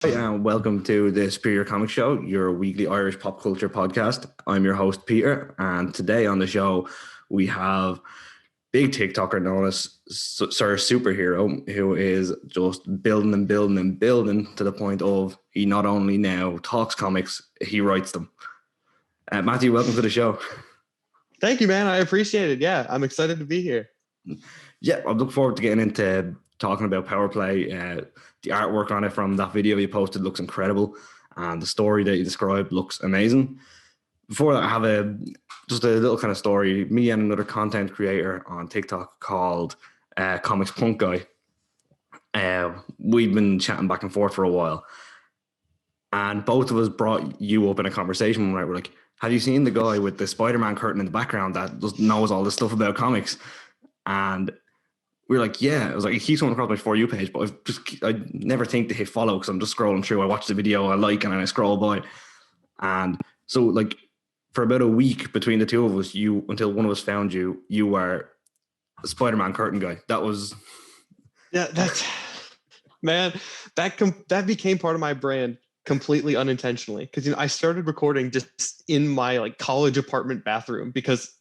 Hi, and welcome to the Superior Comic Show, your weekly Irish pop culture podcast. I'm your host, Peter, and today on the show we have big TikToker known as Sir Superhero, who is just building and building and building to the point of he not only now talks comics, he writes them. Matthew, welcome to the show. Thank you, man. I appreciate it. Yeah, I'm excited to be here. Yeah, I look forward to getting into talking about Power Play. The artwork on it from that video you posted looks incredible, and the story that you described looks amazing. Before that, I have just a little kind of story. Me and another content creator on TikTok called Comics Punk Guy. We've been chatting back and forth for a while, and both of us brought you up in a conversation where we're like, "Have you seen the guy with the Spider-Man curtain in the background that just knows all this stuff about comics?" And we were like, yeah. I was like, it keeps coming across my For You page, but I never think to hit follow because I'm just scrolling through. I watch the video I like and then I scroll by. And so, like, for about a week between the two of us, until one of us found you, you were a Spider-Man curtain guy. That was... Yeah, that became part of my brand completely unintentionally. Because, I started recording just in my college apartment bathroom because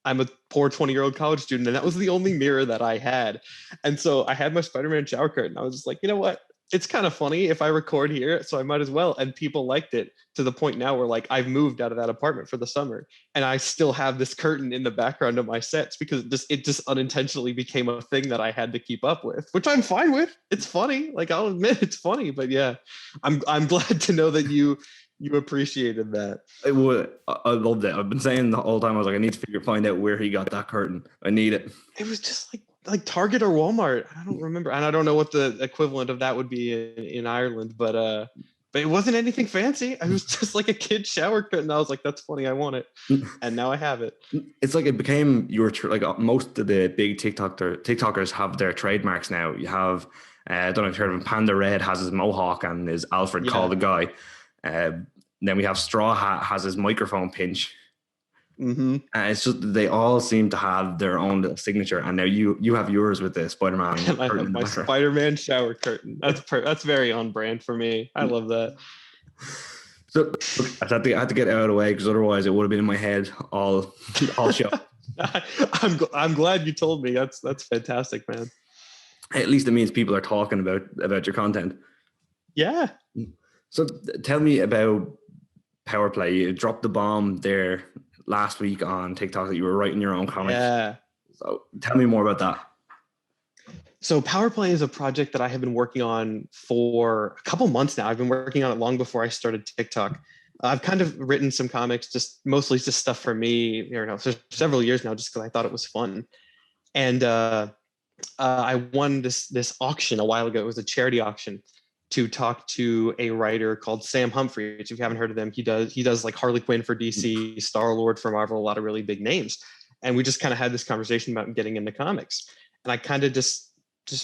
I'm a poor 20-year-old college student, and that was the only mirror that I had. And so I had my Spider-Man shower curtain. I was just like, you know what? It's kind of funny if I record here, so I might as well. And people liked it to the point now where I've moved out of that apartment for the summer, and I still have this curtain in the background of my sets because it just unintentionally became a thing that I had to keep up with, which I'm fine with. It's funny. I'll admit it's funny, but yeah, I'm glad to know that you appreciated that. I loved it. I've been saying the whole time, I was like, I need to find out where he got that curtain. I need it. It was just like Target or Walmart. I don't remember. And I don't know what the equivalent of that would be in Ireland, but it wasn't anything fancy. It was just like a kid shower curtain. I was like, that's funny. I want it. And now I have it. It's like it became most of the big TikTokers have their trademarks now. You have, I don't know if you've heard of him, Panda Red has his mohawk and his Alfred Call the Guy. Then we have Straw Hat has his microphone pinch. Mm-hmm. And it's just they all seem to have their own little signature. And now you have yours with the Spider-Man. And I have my Spider-Man shower curtain. That's very on brand for me. I love that. So I had to get it out of the way because otherwise it would have been in my head all show. I'm glad you told me. That's fantastic, man. At least it means people are talking about your content. Yeah. So tell me about Power Play. You dropped the bomb there last week on TikTok that you were writing your own comics. Yeah. So tell me more about that. So Power Play is a project that I have been working on for a couple months now. I've been working on it long before I started TikTok. I've kind of written some comics, mostly just stuff for me, for several years now, just because I thought it was fun. And I won this auction a while ago. It was a charity auction to talk to a writer called Sam Humphries. If you haven't heard of him, he does like Harley Quinn for DC, Star-Lord for Marvel, a lot of really big names. And we just kind of had this conversation about getting into comics. And I kind of just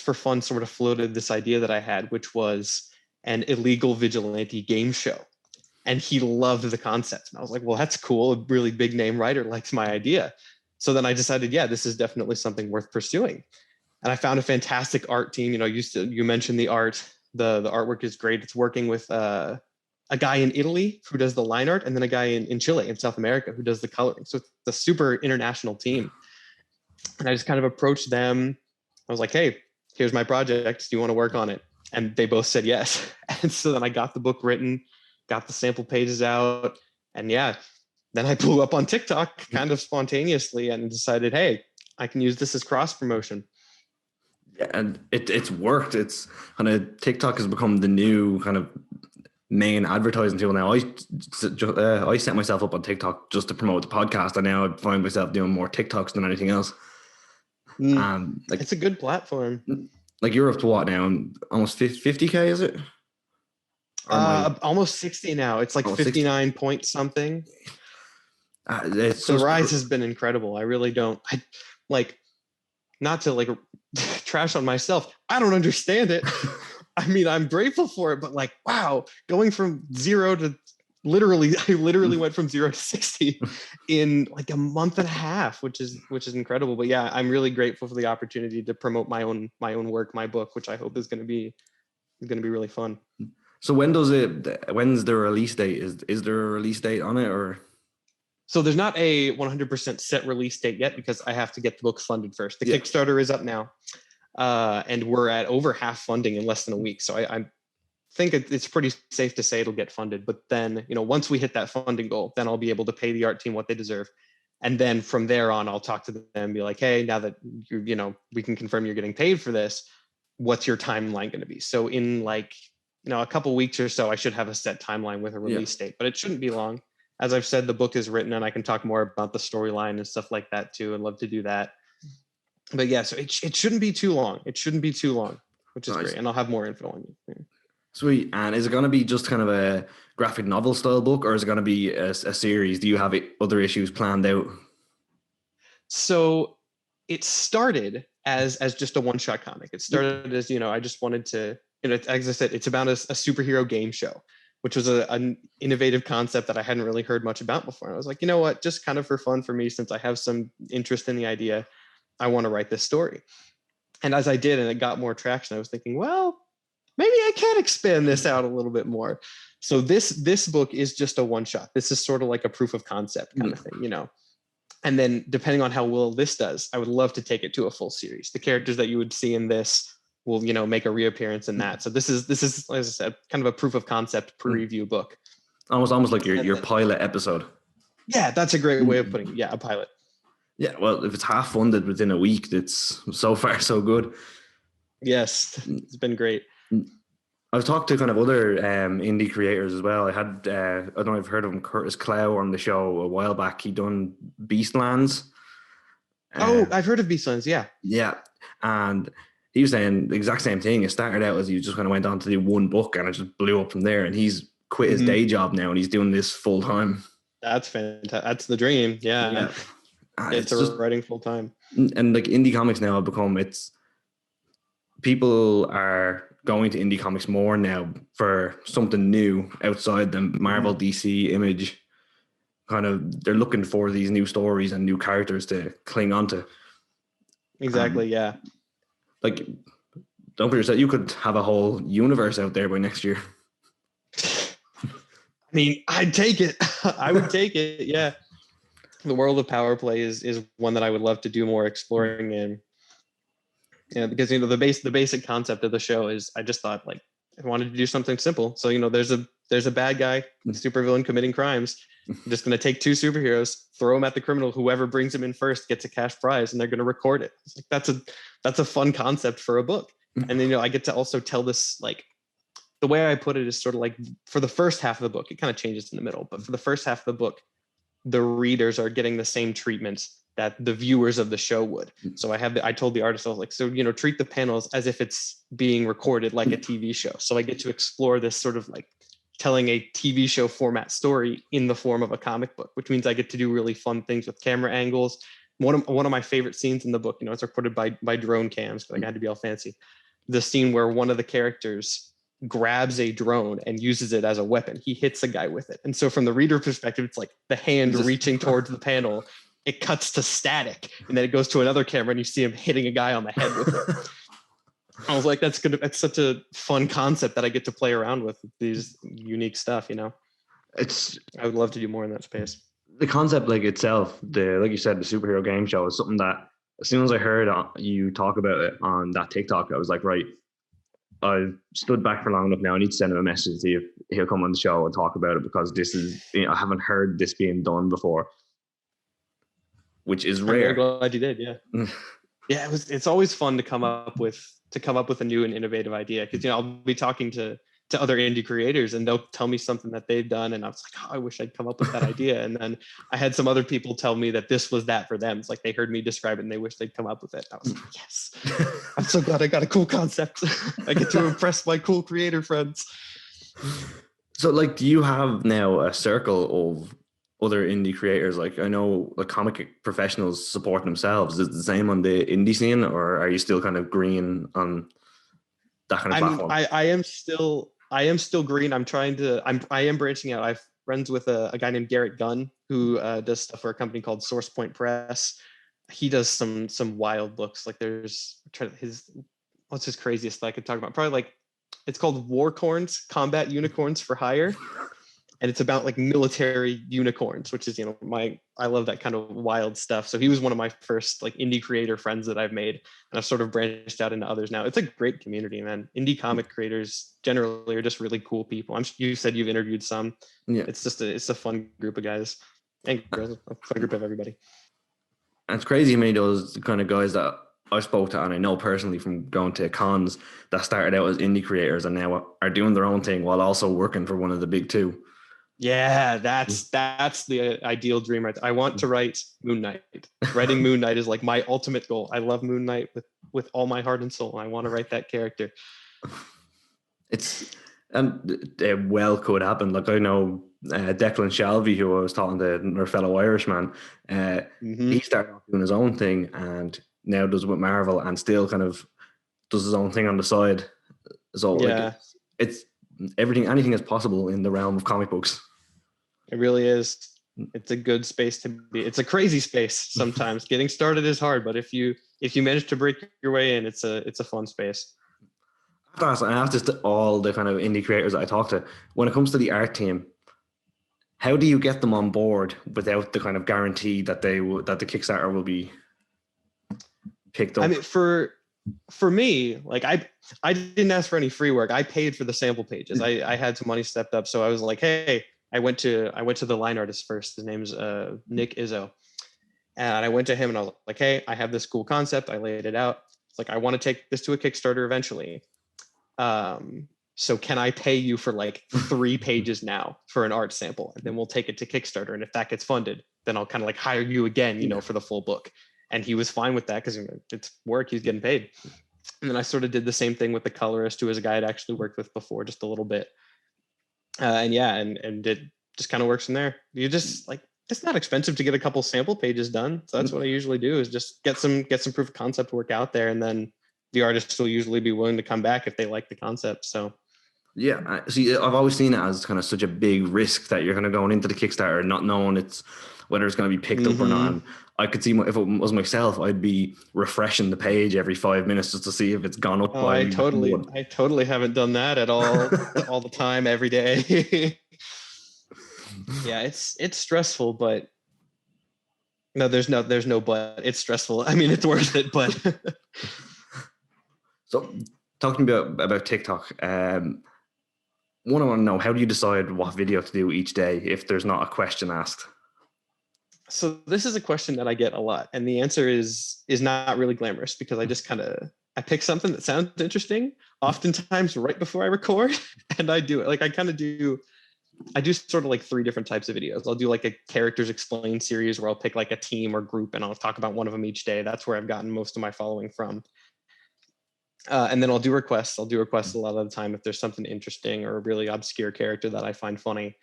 for fun sort of floated this idea that I had, which was an illegal vigilante game show. And he loved the concept. And I was like, well, that's cool. A really big name writer likes my idea. So then I decided, yeah, this is definitely something worth pursuing. And I found a fantastic art team. You mentioned the art. The artwork is great. It's working with a guy in Italy who does the line art, and then a guy in Chile, in South America, who does the coloring. So it's a super international team. And I just kind of approached them. I was like, hey, here's my project. Do you want to work on it? And they both said yes. And so then I got the book written, got the sample pages out, and yeah, then I blew up on TikTok kind of spontaneously and decided, hey, I can use this as cross promotion. And it's worked. It's kind of TikTok has become the new kind of main advertising tool now. I set myself up on TikTok just to promote the podcast, and now I find myself doing more TikToks than anything else. It's a good platform. Like you're up to what now? Almost 50K, is it? Almost 60 now. It's like 59 point something. The rise has been incredible. I really don't. Not to trash on myself. I don't understand it. I mean, I'm grateful for it, but wow, going from zero to I literally went from 0 to 60 in a month and a half, which is incredible. But yeah, I'm really grateful for the opportunity to promote my own work, my book, which I hope is going to be really fun. So when's the release date? Is there a release date on it, or? So there's not a 100% set release date yet because I have to get the book funded first. The Yeah. Kickstarter is up now, and we're at over half funding in less than a week. So I think it's pretty safe to say it'll get funded. But then, once we hit that funding goal, then I'll be able to pay the art team what they deserve. And then from there on, I'll talk to them and be like, hey, now that we can confirm you're getting paid for this, what's your timeline going to be? So in a couple weeks or so, I should have a set timeline with a release date, but it shouldn't be long. As I've said, the book is written and I can talk more about the storyline and stuff like that too. I'd love to do that. But yeah, so it shouldn't be too long. It shouldn't be too long, which is Nice. great. And I'll have more info on you. Yeah. Sweet. And is it going to be just kind of a graphic novel style book, or is it going to be a series? Do you have other issues planned out? So it started as just a one-shot comic. It started as, I just wanted to, as I said, it's about a superhero game show, which was an innovative concept that I hadn't really heard much about before. And I was like, you know what, just kind of for fun for me, since I have some interest in the idea, I want to write this story. And as I did, and it got more traction, I was thinking, well, maybe I can expand this out a little bit more. So this book is just a one shot. This is sort of like a proof of concept kind of thing, And then depending on how well this does, I would love to take it to a full series. The characters that you would see in this will, make a reappearance in that. So this is, as I said, kind of a proof of concept preview book. Almost like your pilot episode. Yeah, that's a great way of putting it. Yeah, a pilot. Yeah, well, if it's half funded within a week, it's so far so good. Yes, it's been great. I've talked to kind of other indie creators as well. I had, I don't know if you've heard of him, Curtis Clow on the show a while back. He done Beastlands. I've heard of Beastlands, yeah. Yeah, and he was saying the exact same thing. It started out as he just kind of went on to do one book and it just blew up from there. And he's quit his day job now and he's doing this full time. That's fantastic. That's the dream. Yeah. It's just writing full time. And like indie comics now have become, people are going to indie comics more now for something new outside the Marvel, DC, Image. Kind of, they're looking for these new stories and new characters to cling onto. Exactly, yeah. Like, don't forget that you could have a whole universe out there by next year. I mean, I'd take it. I would take it, yeah. The world of Power Play is one that I would love to do more exploring in. Yeah, because the basic concept of the show is, I just thought I wanted to do something simple. So there's a bad guy, supervillain committing crimes. I'm just going to take two superheroes, throw them at the criminal. Whoever brings him in first gets a cash prize, and they're going to record it. It's that's a fun concept for a book. And then I get to also tell this, the way I put it is sort of for the first half of the book, it kind of changes in the middle, but for the first half of the book, the readers are getting the same treatments that the viewers of the show would. So I told the artist, I was like, so, treat the panels as if it's being recorded like a TV show. So I get to explore this sort of telling a TV show format story in the form of a comic book, which means I get to do really fun things with camera angles. One of my favorite scenes in the book, it's recorded by drone cams, I had to be all fancy. The scene where one of the characters grabs a drone and uses it as a weapon. He hits a guy with it. And so from the reader perspective, it's like the hand reaching towards the panel. It cuts to static, and then it goes to another camera and you see him hitting a guy on the head with it. I was like, that's such a fun concept that I get to play around with these unique stuff, I would love to do more in that space. The concept itself, like you said, the superhero game show is something that as soon as I heard you talk about it on that TikTok, I was like, right, I've stood back for long enough now. I need to send him a message to see if he'll come on the show and talk about it, because this is, I haven't heard this being done before, which is rare. I'm very glad you did. Yeah. Yeah. It's always fun to come up with a new and innovative idea. Cause I'll be talking to other indie creators and they'll tell me something that they've done. And I was like, oh, I wish I'd come up with that idea. And then I had some other people tell me that this was that for them. It's like they heard me describe it and they wish they'd come up with it. I was like, yes, I'm so glad I got a cool concept. I get to impress my cool creator friends. So do you have now a circle of other indie creators? I know comic professionals support themselves. Is it the same on the indie scene, or are you still kind of green on that kind of platform? I am still green. I am branching out. I'm friends with a guy named Garrett Gunn who does stuff for a company called Source Point Press. He does some wild books. What's his craziest that I could talk about? Probably It's called Warcorns, Combat Unicorns for Hire. And it's about like military unicorns, which is, I love that kind of wild stuff. So he was one of my first like indie creator friends that I've made, and I've sort of branched out into others now. It's a great community, man. Indie comic creators generally are just really cool people. You said you've interviewed some. Yeah. It's a fun group of guys and girls, a fun group of everybody. And it's crazy how many of those kind of guys that I spoke to, and I know personally from going to cons, that started out as indie creators and now are doing their own thing while also working for one of the big two. Yeah, that's the ideal dream. Right? I want to write Moon Knight. Writing Moon Knight is like my ultimate goal. I love Moon Knight with all my heart and soul, and I want to write that character. It well could happen. Like I know Declan Shalvey, who I was talking to, another fellow Irishman, he started off doing his own thing and now does it with Marvel and still kind of does his own thing on the side. So yeah, like, it's anything is possible in the realm of comic books. It really is. It's a good space to be. It's a crazy space sometimes. Getting started is hard, but if you manage to break your way in, it's a fun space. I asked this to all the kind of indie creators that I talk to. When it comes to the art team, how do you get them on board without the kind of guarantee that that the Kickstarter will be picked up? I mean, for me, like I didn't ask for any free work. I paid for the sample pages. I had some money stepped up, so I was like, hey, I went to the line artist first. His name's Nick Izzo, and I went to him and I was like, hey, I have this cool concept. I laid it out. It's like I want to take this to a Kickstarter eventually. So can I pay you for like 3 pages now for an art sample, and then we'll take it to Kickstarter, and if that gets funded, then I'll kind of like hire you again, for the full book. And he was fine with that because it's work, he's getting paid. And then I sort of did the same thing with the colorist, who was a guy I'd actually worked with before, just a little bit. And it just kind of works from there. You just like, it's not expensive to get a couple sample pages done. So that's what I usually do, is just get some proof of concept work out there. And then the artists will usually be willing to come back if they like the concept. So yeah, see, I've always seen it as kind of such a big risk that you're kind of going into the Kickstarter not knowing whether it's going to be picked up or not. And I could see if it was myself, I'd be refreshing the page every 5 minutes just to see if it's gone up. I totally haven't done that at all, all the time, every day. Yeah, it's stressful, but no, there's no but. It's stressful. I mean, it's worth it, but. So, talking about TikTok, one, I want to know, how do you decide what video to do each day if there's not a question asked? So this is a question that I get a lot, and the answer is not really glamorous, because I just I pick something that sounds interesting, oftentimes right before I record, and I do it. Like I do sort of like 3 different types of videos. I'll do like a characters explained series where I'll pick like a team or group and I'll talk about one of them each day. That's where I've gotten most of my following from. And then I'll do requests. I'll do requests a lot of the time if there's something interesting or a really obscure character that I find funny.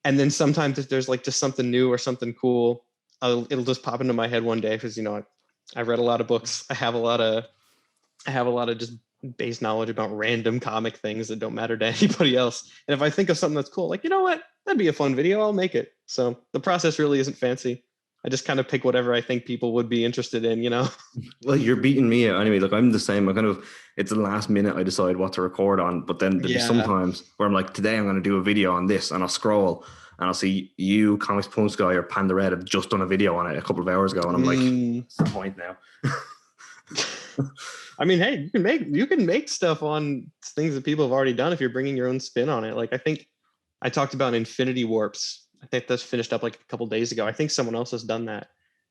And then sometimes if there's like just something new or something cool, it'll just pop into my head one day, because I've read a lot of books. I have a lot of just base knowledge about random comic things that don't matter to anybody else. And if I think of something that's cool, like, you know what, that'd be a fun video, I'll make it. So the process really isn't fancy. I just kind of pick whatever I think people would be interested in, Well, you're beating me out anyway. Look, I'm the same. It's the last minute I decide what to record on, but then there's sometimes where I'm like, today I'm going to do a video on this, and I'll scroll and I'll see you, Comics Punks Guy, or Panda Red have just done a video on it a couple of hours ago, and I'm like, what's the point now? I mean, hey, you can make stuff on things that people have already done if you're bringing your own spin on it. Like I think I talked about Infinity Warps. I think that's finished up like a couple days ago. I think someone else has done that.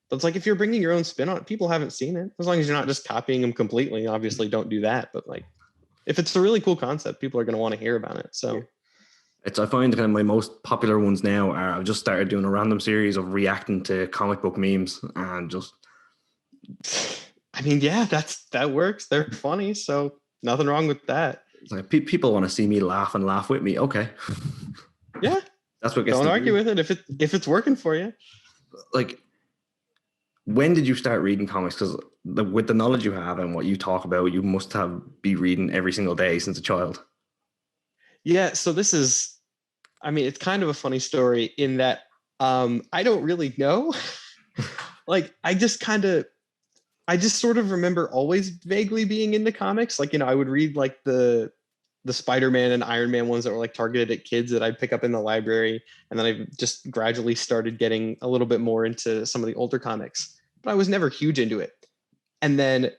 But it's like, if you're bringing your own spin on it, people haven't seen it. As long as you're not just copying them completely, obviously don't do that. But like, if it's a really cool concept, people are going to want to hear about it. So I find kind of my most popular ones now are, I've just started doing a random series of reacting to comic book memes, and just, I mean, yeah, that works. They're funny. So nothing wrong with that. Like, people want to see me laugh and laugh with me. Okay. Yeah. That's what gets. Don't argue with it if it's working for you. Like, when did you start reading comics? Because with the knowledge you have and what you talk about, you must be reading every single day since a child. Yeah. So this is, I mean, it's kind of a funny story in that I don't really know. Like, I just sort of remember always vaguely being into comics. Like, I would read like the the Spider-Man and Iron Man ones that were like targeted at kids that I'd pick up in the library. And then I just gradually started getting a little bit more into some of the older comics, but I was never huge into it. And then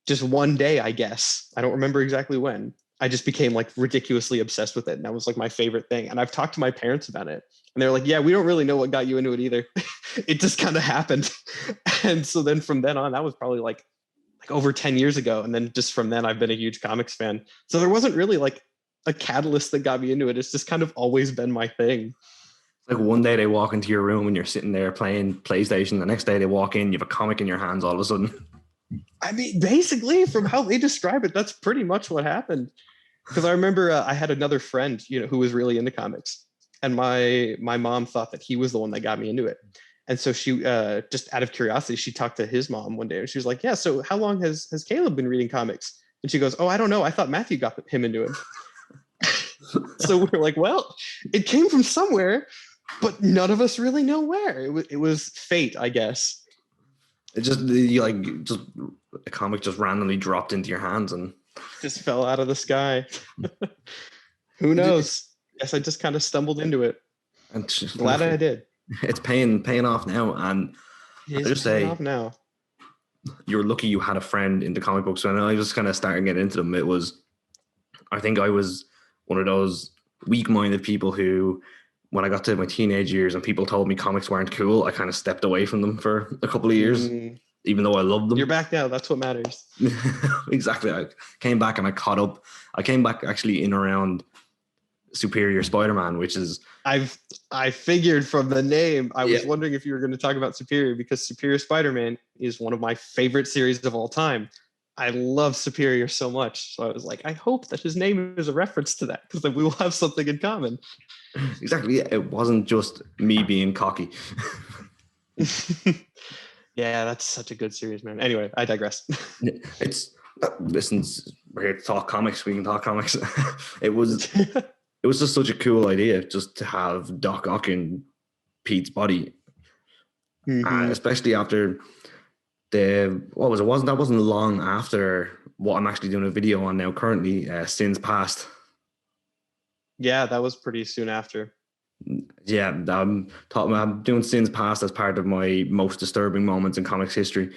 just one day, I guess, I don't remember exactly when, I just became like ridiculously obsessed with it. And that was like my favorite thing. And I've talked to my parents about it. And they're like, yeah, we don't really know what got you into it either. It just kind of happened. And so then from then on, that was probably like over 10 years ago. And then just from then, I've been a huge comics fan. So there wasn't really like a catalyst that got me into it. It's just kind of always been my thing. Like one day they walk into your room and you're sitting there playing PlayStation. The next day they walk in, you have a comic in your hands all of a sudden. I mean, basically, from how they describe it, that's pretty much what happened. Because I remember I had another friend, who was really into comics, and my mom thought that he was the one that got me into it. And so she, just out of curiosity, she talked to his mom one day, and she was like, "Yeah, so how long has Caleb been reading comics?" And she goes, "Oh, I don't know. I thought Matthew got him into it." So we're like, "Well, it came from somewhere, but none of us really know where. It was fate, I guess." It just a comic just randomly dropped into your hands and just fell out of the sky. Who knows? Guess I just kind of stumbled into it. And just, glad I did. It's paying off now. And I just say off now. You're lucky you had a friend in the comic books. When I was kind of starting getting into them, I think I was one of those weak-minded people who, when I got to my teenage years and people told me comics weren't cool, I kind of stepped away from them for a couple of years, even though I loved them. You're back now. That's what matters. Exactly. I came back and I caught up. I came back actually in around Superior Spider-Man, which is... I figured from the name, I was wondering if you were going to talk about Superior, because Superior Spider-Man is one of my favorite series of all time. I love Superior so much. So I was like, I hope that his name is a reference to that, because then we will have something in common. Exactly. It wasn't just me being cocky. Yeah, that's such a good series, man. Anyway, I digress. Listen, we're here to talk comics. We can talk comics. It was just such a cool idea just to have Doc Ock in Pete's body. Especially after that wasn't long after what I'm actually doing a video on now currently, Sins Past. Yeah, that was pretty soon after. Yeah, I'm doing Sins Past as part of my most disturbing moments in comics history.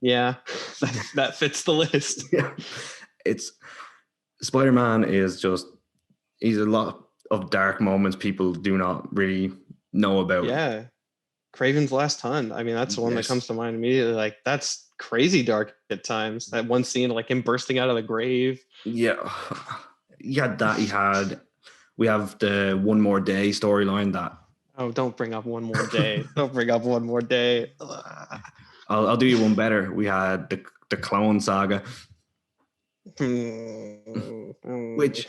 Yeah, that fits the list. Yeah, Spider-Man is he's a lot of dark moments people do not really know about. Yeah, Kraven's Last Hunt. I mean, that's the one that comes to mind immediately. Like, that's crazy dark at times. That one scene, like him bursting out of the grave. Yeah. You had that. We have the One More Day storyline that... Oh, don't bring up One More Day. Don't bring up One More Day. I'll do you one better. We had the Clone Saga. Which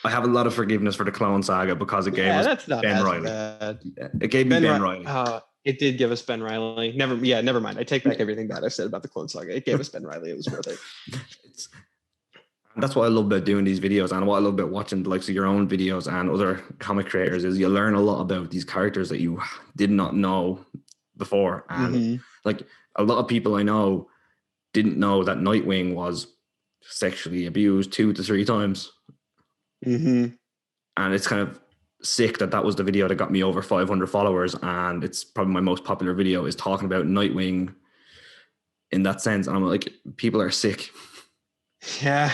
I have a lot of forgiveness for the Clone Saga because it gave us Ben Reilly. It gave me Ben Reilly. It did give us Ben Reilly. Never mind. I take back everything bad I've said about the Clone Saga. It gave us Ben Reilly. It was worth it. That's what I love about doing these videos, and what I love about watching the likes of your own videos and other comic creators is you learn a lot about these characters that you did not know before. And like a lot of people I know didn't know that Nightwing was sexually abused 2 to 3 times. And it's kind of sick that was the video that got me over 500 followers, and it's probably my most popular video is talking about Nightwing in that sense. And I'm like, people are sick. Yeah.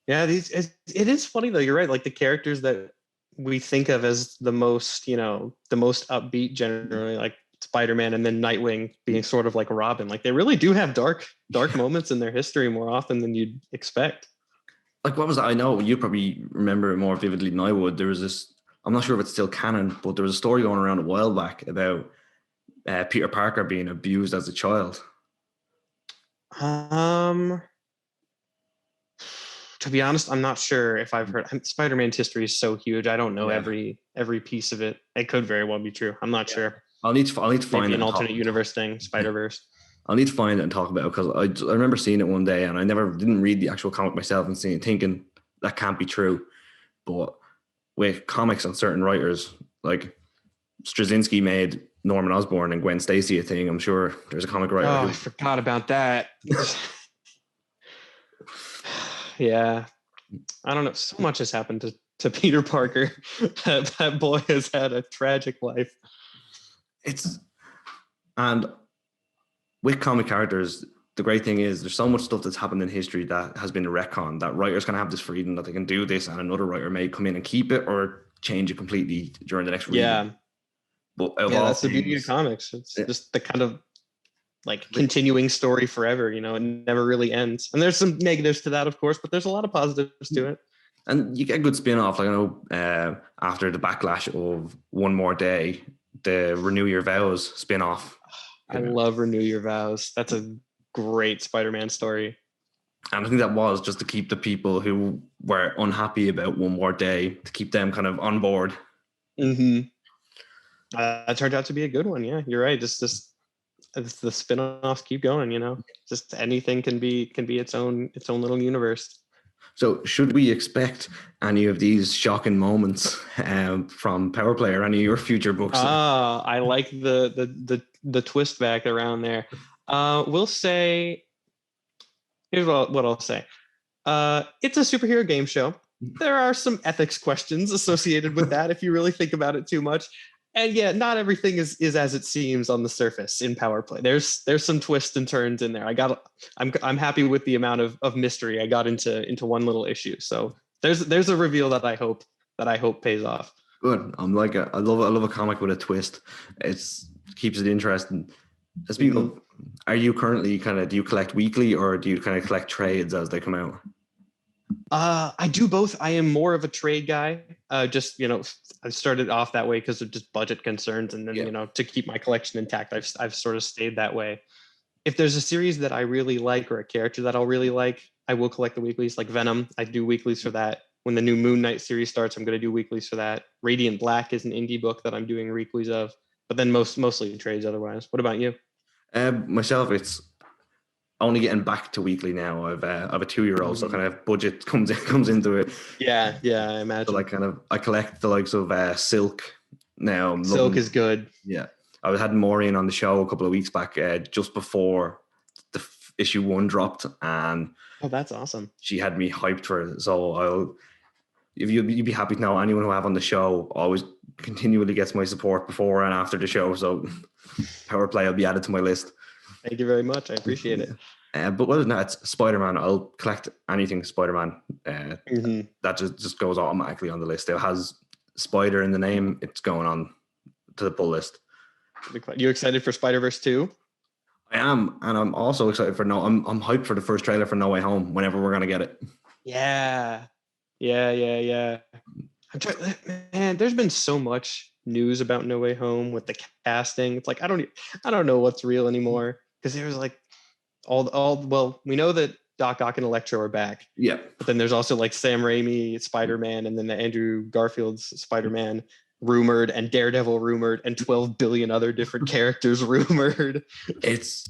It is funny though. You're right. Like the characters that we think of as the most upbeat generally, like Spider-Man and then Nightwing being sort of like Robin. Like they really do have dark moments in their history more often than you'd expect. Like what was that? I know you probably remember it more vividly than I would. There was this, I'm not sure if it's still canon, but there was a story going around a while back about Peter Parker being abused as a child. To be honest, I'm not sure if I've heard. Spider-Man's history is so huge. I don't know every piece of it. It could very well be true. I'm not sure. I'll need to find an alternate universe thing, Spider-Verse. I'll need to find it and talk about it because I remember seeing it one day and I didn't read the actual comic myself and thinking that can't be true. But with comics and certain writers, like Straczynski made Norman Osborn and Gwen Stacy a thing. I'm sure there's a comic writer. Oh, I forgot about that. Yeah, I don't know. So much has happened to Peter Parker. That boy has had a tragic life. And with comic characters, the great thing is there's so much stuff that's happened in history that has been a retcon, that writers can have this freedom that they can do this and another writer may come in and keep it or change it completely during the next reading. Yeah. But That's the beauty of comics. It's just the kind of like continuing story forever, it never really ends. And there's some negatives to that, of course, but there's a lot of positives to it. And you get a good spin-off. Like I know after the backlash of One More Day, the Renew Your Vows spin-off. I love Renew Your Vows. That's a great Spider-Man story. And I think that was just to keep the people who were unhappy about One More Day, to keep them kind of on board. Mm-hmm. That turned out to be a good one. Yeah, you're right. Just the spin-offs keep going, just anything can be its own little universe. So should we expect any of these shocking moments from Power Play or any of your future books? I like the twist back around there. We'll say, here's what I'll say. It's a superhero game show. There are some ethics questions associated with that if you really think about it too much. And yeah, not everything is as it seems on the surface in Power Play. There's some twists and turns in there. I'm happy with the amount of mystery I got into one little issue. So there's a reveal that I hope pays off. Good. I love a comic with a twist. It keeps it interesting. As people, are you currently do you collect weekly or do you kind of collect trades as they come out? I do both. I am more of a trade guy. Just I started off that way because of just budget concerns, and then to keep my collection intact, I've sort of stayed that way. If there's a series that I really like or a character that I'll really like, I will collect the weeklies. Like Venom, I do weeklies for that. When the new Moon Knight series starts, I'm going to do weeklies for that. Radiant Black is an indie book that I'm doing weeklies of, but then mostly trades otherwise. What about you? Myself, it's only getting back to weekly now. I've a 2-year-old, so kind of budget comes into it. Yeah, I imagine. So I collect the likes of Silk now. Silk is good. Yeah, I had Maureen on the show a couple of weeks back, just before the issue 1 dropped, and that's awesome. She had me hyped for it. So you'd be happy to know anyone who I have on the show always continually gets my support before and after the show. So Power Play will be added to my list. Thank you very much. I appreciate it. But other than that, it's Spider-Man. I'll collect anything Spider-Man. That just goes automatically on the list. It has Spider in the name. It's going on to the pull list. You excited for Spider-Verse 2? I am, and I'm also excited for I'm hyped for the first trailer for No Way Home. Whenever we're gonna get it. Yeah. Man, there's been so much news about No Way Home with the casting. It's like I don't know what's real anymore, because there was like well, we know that Doc Ock and Electro are back. Yeah. But then there's also like Sam Raimi Spider-Man, and then the Andrew Garfield's Spider-Man rumored, and Daredevil rumored, and 12 billion other different characters rumored. It's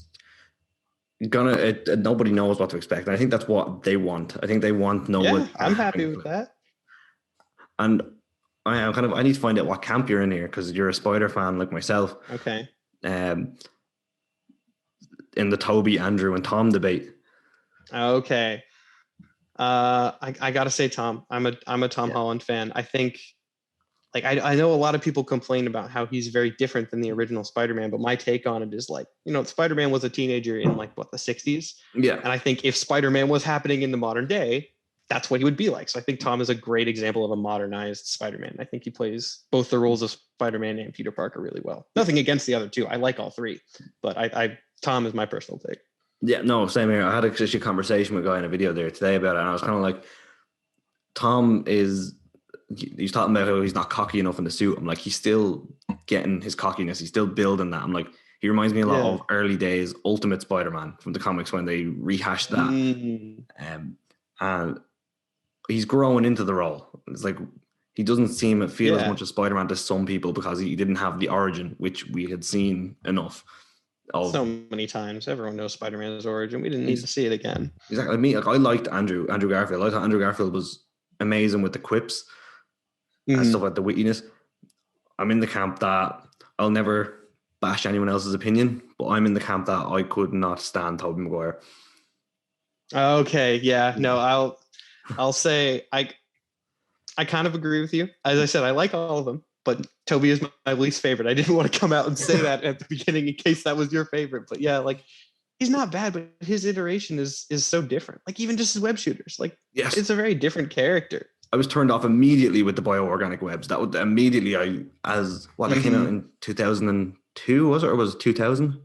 nobody knows what to expect. And I think that's what they want. I think they want no one. I'm happy with that. And I need to find out what camp you're in here, because you're a Spider fan like myself. Okay. In the Toby, Andrew, and Tom debate. Okay. I gotta say Tom. I'm a Tom Holland fan. I think, like, I know a lot of people complain about how he's very different than the original Spider-Man, but my take on it is like, Spider-Man was a teenager in the 60s. Yeah. And I think if Spider-Man was happening in the modern day, that's what he would be like. So I think Tom is a great example of a modernized Spider-Man. I think he plays both the roles of Spider-Man and Peter Parker really well. Nothing against the other two. I like all three, but Tom is my personal take. Yeah, no, same here. I had a conversation with a guy in a video there today about it, and I was kind of like, Tom he's talking about how he's not cocky enough in the suit. I'm like, he's still getting his cockiness. He's still building that. I'm like, he reminds me a lot of early days Ultimate Spider-Man from the comics when they rehashed that. And he's growing into the role. It's like he doesn't feel as much as Spider-Man to some people because he didn't have the origin, which we had seen enough of. So many times. Everyone knows Spider-Man's origin. We didn't need to see it again. Exactly. I liked Andrew Garfield. I thought Andrew Garfield was amazing with the quips and stuff like the wittiness. I'm in the camp that I'll never bash anyone else's opinion, but I'm in the camp that I could not stand Tobey Maguire. Okay, yeah, no, I'll say I kind of agree with you. As I said, I like all of them, but Toby is my least favorite. I didn't want to come out and say that at the beginning in case that was your favorite. But yeah, like he's not bad, but his iteration is so different. Like even just his web shooters, like Yes. it's a very different character. I was turned off immediately with the bioorganic webs. That would immediately that came out in 2002, was it, or was it 2000?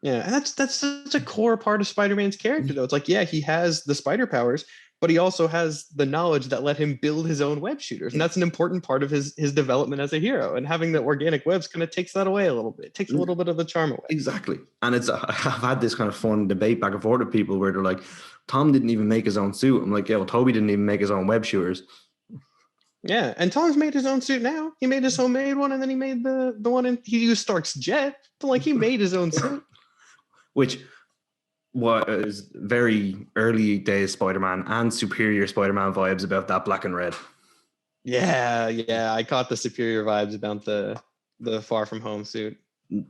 Yeah, and that's such a core part of Spider-Man's character, though. It's like, yeah, he has the spider powers, but he also has the knowledge that let him build his own web shooters, and that's an important part of his development as a hero. And having the organic webs kind of takes that away a little bit. It takes a little bit of the charm away. Exactly. And I've had this kind of fun debate back and forth with people where they're like, Tom didn't even make his own suit. I'm like, yeah, well, Toby didn't even make his own web shooters. Yeah, and Tom's made his own suit now. He made his homemade one, and then he made the one he used Stark's jet. But like he made his own suit. Which was very early days Spider-Man and Superior Spider-Man vibes about that black and red. Yeah, I caught the Superior vibes about the Far From Home suit. And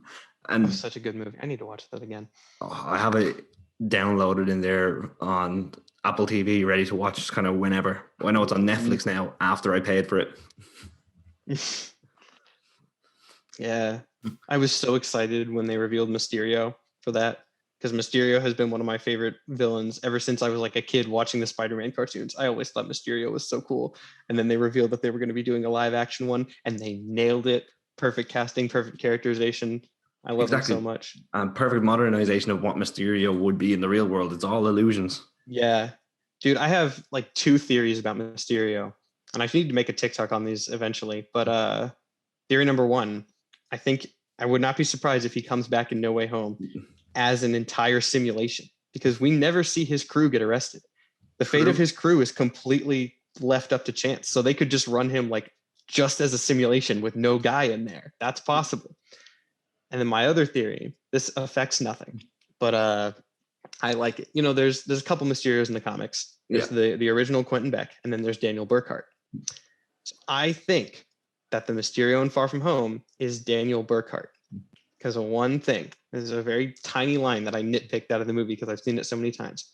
it was such a good movie. I need to watch that again. I have it downloaded in there on Apple TV, ready to watch kind of whenever. I know it's on Netflix now after I paid for it. Yeah, I was so excited when they revealed Mysterio for that, because Mysterio has been one of my favorite villains ever since I was like a kid watching the Spider-Man cartoons. I always thought Mysterio was so cool. And then they revealed that they were going to be doing a live action one, and they nailed it. Perfect casting, perfect characterization. I love him so much. And perfect modernization of what Mysterio would be in the real world. It's all illusions. Yeah. Dude, I have like 2 theories about Mysterio, and I need to make a TikTok on these eventually. But theory number 1, I think I would not be surprised if he comes back in No Way Home as an entire simulation, because we never see his crew get arrested. The fate of his crew is completely left up to chance. So they could just run him like just as a simulation with no guy in there. That's possible. And then my other theory, this affects nothing, but I like it. You know, there's a couple Mysterios in the comics. There's the original Quentin Beck, and then there's Daniel Burkhart. So I think that the Mysterio in Far From Home is Daniel Burkhart, because of one thing. There's a very tiny line that I nitpicked out of the movie because I've seen it so many times.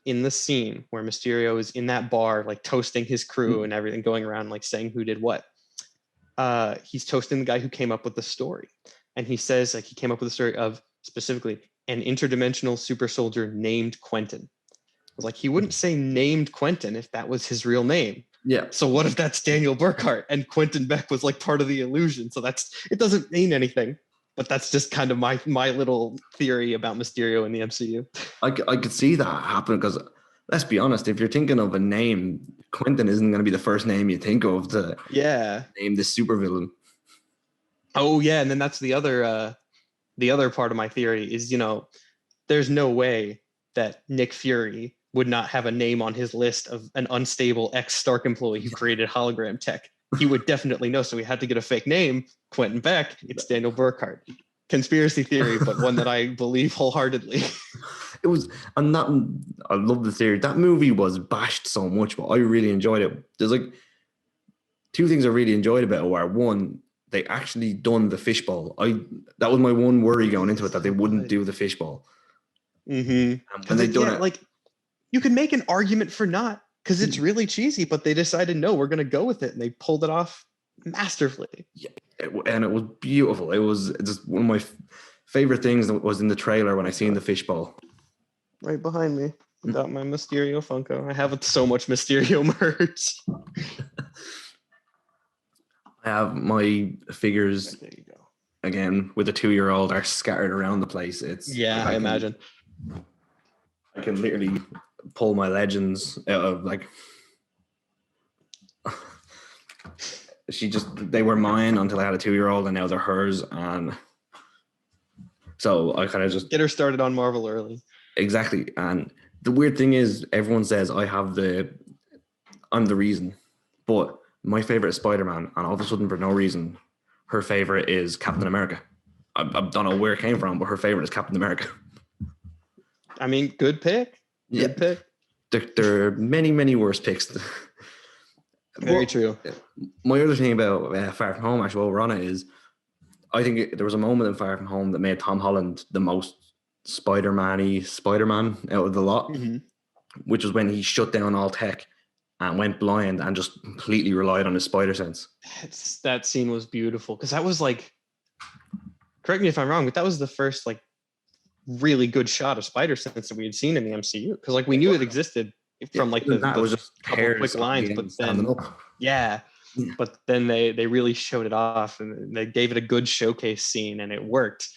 In the scene where Mysterio is in that bar, like toasting his crew and everything, going around like saying who did what, he's toasting the guy who came up with the story. And he says like he came up with the story of specifically an interdimensional super soldier named Quentin. I was like, he wouldn't say named Quentin if that was his real name. Yeah. So what if that's Daniel Burkhart and Quentin Beck was like part of the illusion? So it doesn't mean anything, but that's just kind of my little theory about Mysterio in the MCU. I could see that happen, because let's be honest, if you're thinking of a name, Quentin isn't going to be the first name you think of to name this supervillain. Oh yeah, and then that's the other part of my theory is, you know, there's no way that Nick Fury would not have a name on his list of an unstable ex-Stark employee who created hologram tech. He would definitely know, so we had to get a fake name. Quentin Beck, it's Daniel Burkhart. Conspiracy theory, but one that I believe wholeheartedly. It was, and that, I love the theory. That movie was bashed so much, but I really enjoyed it. There's like 2 things I really enjoyed about it. Were, one, they actually done the fishbowl. That was my one worry going into it, that they wouldn't do the fishbowl. Mm-hmm. And they done it. Like, you can make an argument for not, because it's really cheesy, but they decided, no, we're going to go with it. And they pulled it off masterfully. Yeah, and it was beautiful. It was just one of my favorite things that was in the trailer when I seen the fishbowl. Right behind me, without my Mysterio Funko. I have so much Mysterio merch. I have my figures, there you go. Again, with a 2-year-old, are scattered around the place. I imagine. I can literally pull my legends out of like... they were mine until I had a 2-year-old, and now they're hers. And so I kind of just get her started on Marvel early. Exactly. And the weird thing is, everyone says I'm the reason, but my favorite is Spider-Man, and all of a sudden, for no reason, her favorite is Captain America. I don't know where it came from, but her favorite is Captain America. I mean, good pick. Good pick. There are many, many worse picks. Very true. My other thing about Far From Home, actually, while we're on it, is I think there was a moment in Far From Home that made Tom Holland the most Spider-Man out of the lot, which was when he shut down all tech and went blind and just completely relied on his spider sense. That scene was beautiful because that was like, correct me if I'm wrong, but that was the first like really good shot of spider sense that we had seen in the MCU. Because like we knew it existed from like the was just couple quick lines, but then yeah, but then they really showed it off and they gave it a good showcase scene and it worked.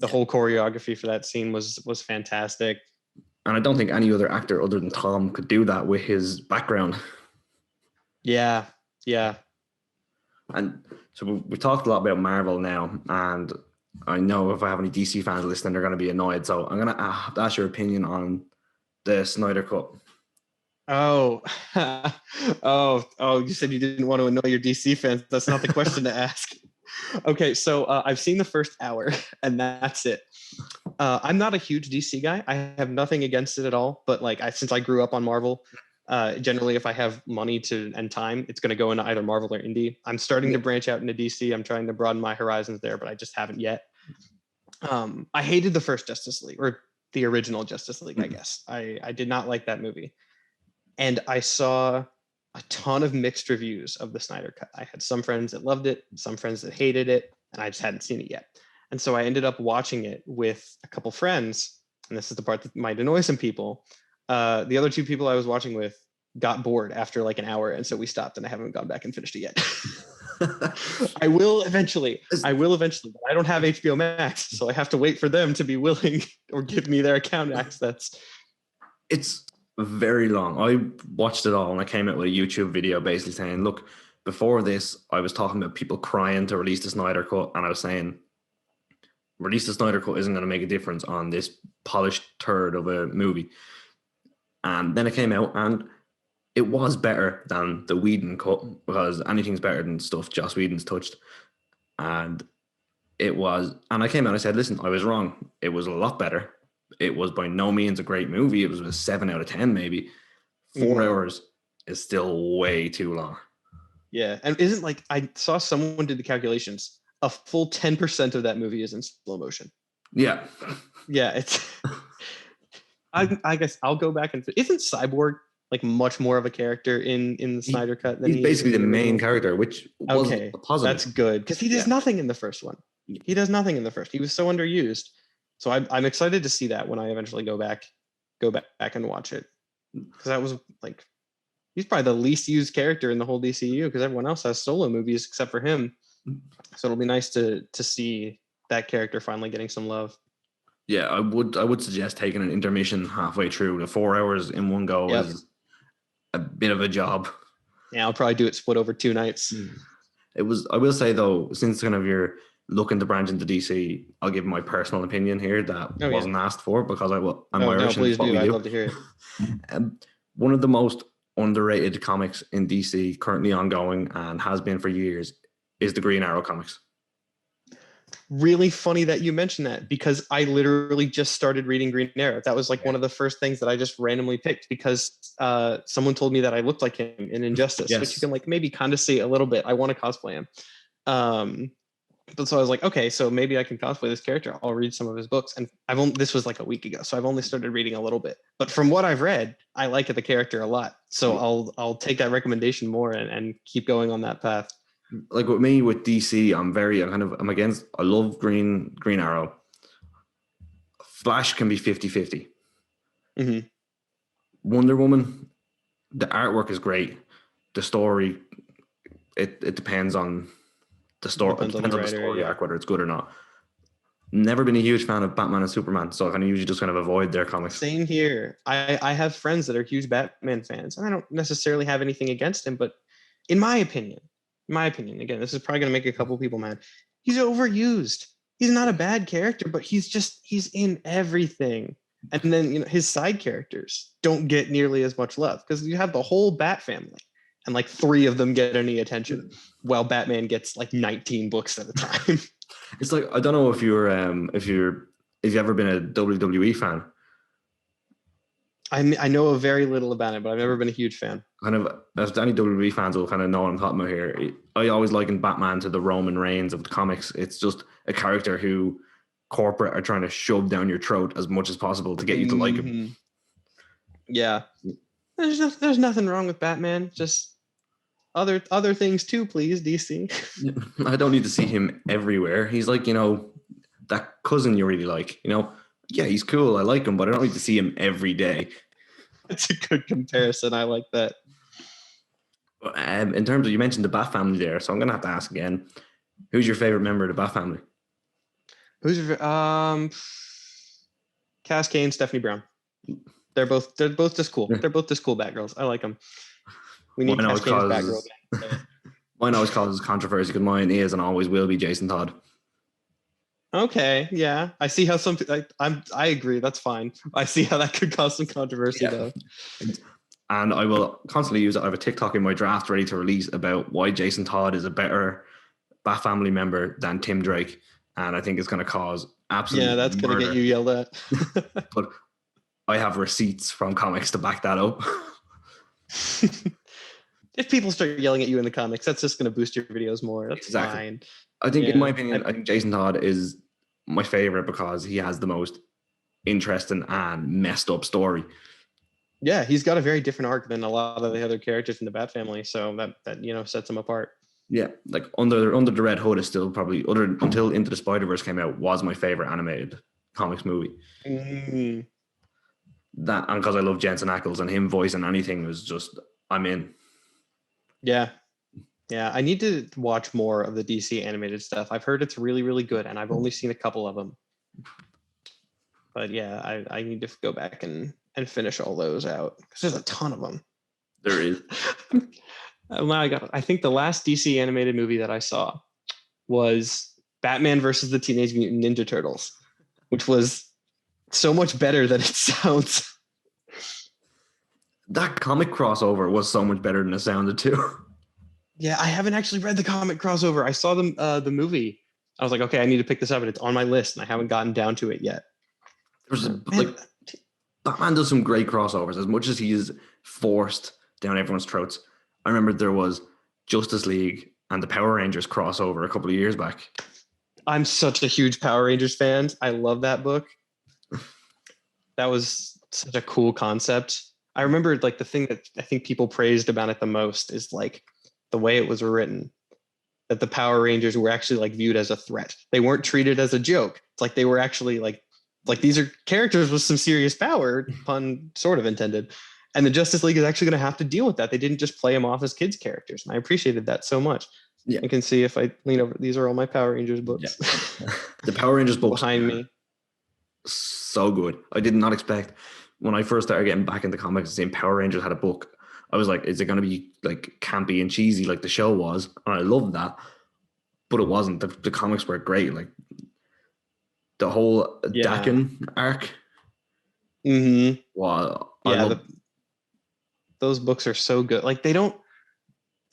The whole choreography for that scene was fantastic. And I don't think any other actor other than Tom could do that with his background. Yeah. And so we talked a lot about Marvel now, and I know if I have any DC fans listening, they're going to be annoyed. So I'm going to ask your opinion on the Snyder Cut. Oh, you said you didn't want to annoy your DC fans. That's not the question to ask. Okay, so I've seen the first hour and that's it. I'm not a huge DC guy. I have nothing against it at all. But like, since I grew up on Marvel, generally, if I have money and time, it's going to go into either Marvel or indie. I'm starting to branch out into DC. I'm trying to broaden my horizons there, but I just haven't yet. I hated the first Justice League, or the original Justice League, I guess. I did not like that movie. And I saw a ton of mixed reviews of the Snyder Cut. I had some friends that loved it, some friends that hated it, and I just hadn't seen it yet. And so I ended up watching it with a couple friends, and this is the part that might annoy some people. The other two people I was watching with got bored after like an hour, and so we stopped, and I haven't gone back and finished it yet. I will eventually, but I don't have HBO Max, so I have to wait for them to be willing or give me their account access. It's very long. I watched it all and I came out with a YouTube video basically saying, look, before this, I was talking about people crying to release the Snyder Cut, and I was saying, release the Snyder Cut isn't going to make a difference on this polished turd of a movie. And then it came out and it was better than the Whedon cut, because anything's better than stuff Joss Whedon's touched. And it was, and I came out and I said, listen, I was wrong. It was a lot better. It was by no means a great movie. It was a 7 out of 10, maybe. 4 hours is still way too long. Yeah. And isn't like, I saw someone did the calculations. A full 10% of that movie is in slow motion. Yeah. Yeah. It's, I guess I'll go back and, isn't Cyborg like much more of a character in the Snyder Cut than he's basically the main character, which was positive. That's good, because he does nothing in the first one. He does nothing in the first. He was so underused. So I'm excited to see that when I eventually go back and watch it, because that was like, he's probably the least used character in the whole DCU, because everyone else has solo movies except for him. So it'll be nice to see that character finally getting some love. Yeah, I would suggest taking an intermission halfway through. The 4 hours in one go is a bit of a job. Yeah, I'll probably do it split over 2 nights. I will say though, since kind of you're looking to branch into DC, I'll give my personal opinion here that wasn't asked for, because I'm Irish. Please do. I'd love to hear it. One of the most underrated comics in DC, currently ongoing and has been for years, is the Green Arrow comics. Really funny that you mentioned that, because I literally just started reading Green Arrow. That was like one of the first things that I just randomly picked, because someone told me that I looked like him in Injustice, which you can like maybe kind of see a little bit. I want to cosplay him. But so I was like, okay, so maybe I can cosplay this character. I'll read some of his books. And this was like a week ago, so I've only started reading a little bit. But from what I've read, I like the character a lot. So I'll take that recommendation more and keep going on that path. Like with me with DC, I'm against. I love Green Arrow. Flash can be 50-50. Wonder Woman, the artwork is great. The story, it depends on the story. It depends on the story arc, whether it's good or not. Never been a huge fan of Batman and Superman, so I kind of usually just kind of avoid their comics. Same here. I have friends that are huge Batman fans, and I don't necessarily have anything against him, but in my opinion, again, this is probably going to make a couple people mad, he's overused. He's not a bad character, but he's in everything. And then his side characters don't get nearly as much love, because you have the whole Bat family and like 3 of them get any attention, while Batman gets like 19 books at a time. It's like, I don't know if you've ever been a WWE fan. I know a very little about it, but I've never been a huge fan. Kind of, as any WWE fans will kind of know what I'm talking about here. I always liken Batman to the Roman Reigns of the comics. It's just a character who corporate are trying to shove down your throat as much as possible to get you to like him. Yeah. There's nothing wrong with Batman. Just other things too, please, DC. I don't need to see him everywhere. He's like, that cousin you really like, yeah, he's cool. I like him, but I don't need to see him every day. It's a good comparison. I like that. In terms of, you mentioned the Bat family there, so I'm gonna have to ask again, who's your favorite member of the Bat family? Who's your Cass Kane, Stephanie Brown? They're both just cool. They're both just cool Batgirls. I like them. We need Cass Kane as Batgirl. Mine always causes controversy because mine is and always will be Jason Todd. Okay, yeah, I see how some. I agree. That's fine. I see how that could cause some controversy though. And I will constantly use it. I have a TikTok in my draft ready to release about why Jason Todd is a better Bat family member than Tim Drake, and I think it's going to cause absolute. Yeah, that's going to get you yelled at. But I have receipts from comics to back that up. If people start yelling at you in the comics, that's just going to boost your videos more. That's fine. I think, in my opinion, I think Jason Todd is my favorite because he has the most interesting and messed up story. Yeah, he's got a very different arc than a lot of the other characters in the Bat family, so that sets him apart. Yeah, like under the Red Hood is still probably until Into the Spider-Verse came out was my favorite animated comics movie. Mm-hmm. That, and because I love Jensen Ackles and him voicing anything was just, I'm in. Yeah. I need to watch more of the DC animated stuff. I've heard it's really, really good, and I've only seen a couple of them. But yeah, I need to go back and finish all those out because there's a ton of them. There is. I think the last DC animated movie that I saw was Batman versus the Teenage Mutant Ninja Turtles, which was so much better than it sounds. That comic crossover was so much better than it sounded too. Yeah, I haven't actually read the comic crossover. I saw the movie. I was like, okay, I need to pick this up, and it's on my list, and I haven't gotten down to it yet. Batman does some great crossovers. As much as he is forced down everyone's throats, I remember there was Justice League and the Power Rangers crossover a couple of years back. I'm such a huge Power Rangers fan. I love that book. That was such a cool concept. I remember the thing that I think people praised about it the most is the way it was written, that the Power Rangers were actually viewed as a threat. They weren't treated as a joke. It's like they were actually like these are characters with some serious power, pun sort of intended. And the Justice League is actually going to have to deal with that. They didn't just play them off as kids' characters. And I appreciated that so much. Yeah. I can see if I lean over. These are all my Power Rangers books. Yeah. The Power Rangers books behind me. So good. I did not expect when I first started getting back into comics and seeing Power Rangers had a book. I was like, is it going to be campy and cheesy like the show was? And I loved that. But it wasn't. The comics were great. The whole Dakin arc. Mm-hmm. Wow. Those books are so good. The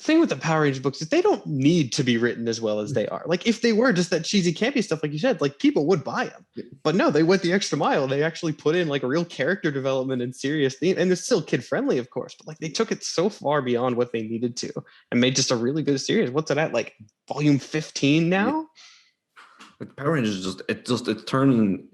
thing with the Power Rangers books is they don't need to be written as well as they are. If they were just that cheesy, campy stuff, like you said, people would buy them. But no, they went the extra mile. They actually put in a real character development and serious theme. And it's still kid friendly, of course, but they took it so far beyond what they needed to and made just a really good series. What's it at? Volume 15 now? Yeah. Power Rangers it's turning.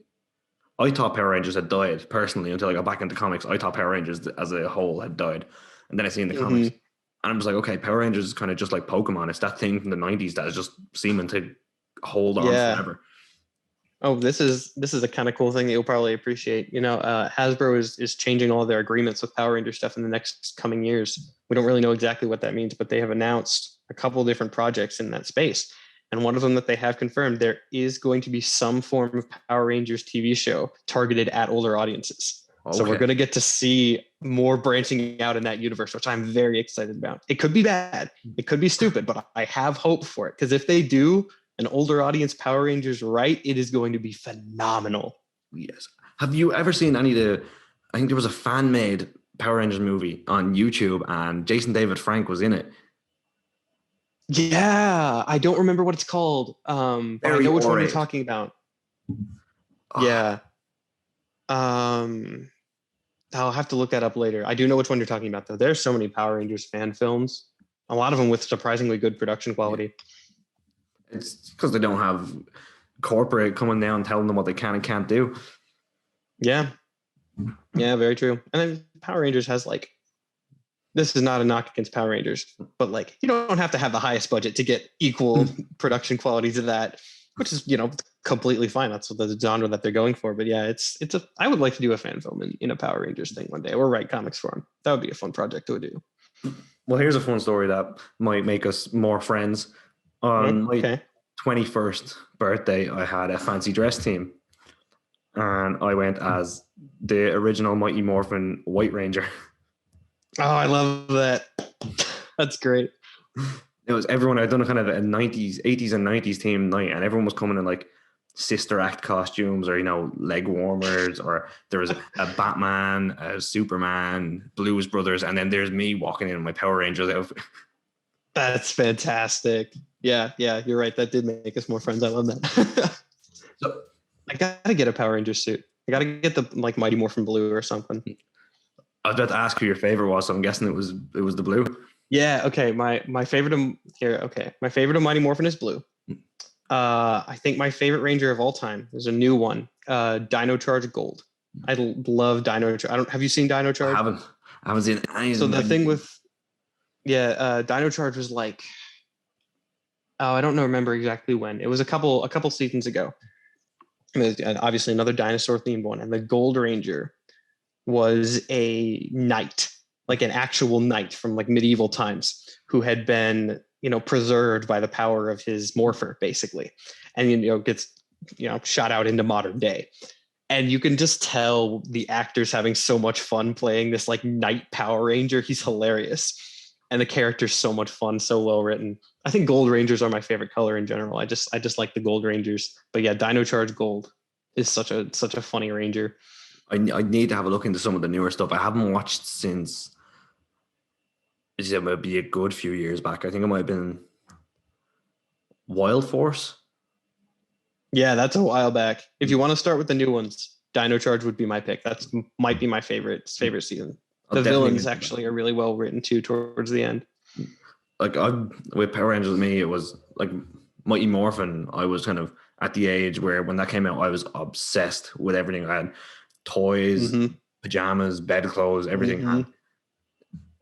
I thought Power Rangers had died personally until I got back into comics. I thought Power Rangers as a whole had died. And then I seen the comics. And I was like, okay, Power Rangers is kind of just like Pokemon. It's that thing from the 90s that is just seeming to hold on forever. Oh, this is a kind of cool thing that you'll probably appreciate. Hasbro is changing all their agreements with Power Ranger stuff in the next coming years. We don't really know exactly what that means, but they have announced a couple of different projects in that space. And one of them that they have confirmed, there is going to be some form of Power Rangers TV show targeted at older audiences. Okay. So we're going to get to see more branching out in that universe, which I'm very excited about. It could be bad. It could be stupid, but I have hope for it. Because if they do an older audience Power Rangers right, it is going to be phenomenal. Yes. Have you ever seen I think there was a fan-made Power Rangers movie on YouTube and Jason David Frank was in it. Yeah, I don't remember what it's called. But I know which one you're talking about. Yeah. I'll have to look that up later. I do know which one you're talking about, though. There's so many Power Rangers fan films, a lot of them with surprisingly good production quality. It's because they don't have corporate coming down telling them what they can and can't do. Yeah, very true. And then Power Rangers has this is not a knock against Power Rangers, but like you don't have to have the highest budget to get equal production quality to that, which is, completely fine. That's what the genre that they're going for. But yeah, I would like to do a fan film in a Power Rangers thing one day, or write comics for them. That would be a fun project to do. Well, here's a fun story that might make us more friends. On my 21st birthday, I had a fancy dress team, and I went as the original Mighty Morphin White Ranger. Oh, I love that. That's great. It was everyone. I'd done a kind of a 80s and 90s team night, and everyone was coming in like Sister Act costumes, or leg warmers, or there was a Batman, a Superman, Blues Brothers, and then there's me walking in my Power Rangers outfit. That's fantastic. Yeah, you're right. That did make us more friends. I love that. So I gotta get a Power Ranger suit. I gotta get the Mighty Morphin blue or something. I was about to ask who your favorite was, so I'm guessing it was the blue. Yeah. Okay. My favorite my favorite of Mighty Morphin is blue. I think my favorite Ranger of all time is a new one, Dino Charge Gold. I love Dino Charge. Have you seen Dino Charge? I haven't seen any. So the thing with, Dino Charge was like, I don't remember exactly when. It was a couple seasons ago. And obviously another dinosaur themed one, and the Gold Ranger was a knight, like an actual knight from like medieval times, who had been preserved by the power of his morpher, basically, and gets shot out into modern day. And you can just tell the actor's having so much fun playing this like knight Power Ranger. He's hilarious, and the character's so much fun, so well written. I think Gold Rangers are my favorite color in general. I just like the Gold Rangers. But yeah, Dino Charge Gold is such a funny Ranger. I need to have a look into some of the newer stuff. I haven't watched since. It might be a good few years back. I think it might have been Wild Force. Yeah, that's a while back. If you want to start with the new ones, Dino Charge would be my pick. That's might be my favorite season. The villains actually are really well written too towards the end. Like with Power Rangers, with me, it was like Mighty Morphin. I was kind of at the age where when that came out, I was obsessed with everything. I had toys, pajamas, bedclothes, everything. And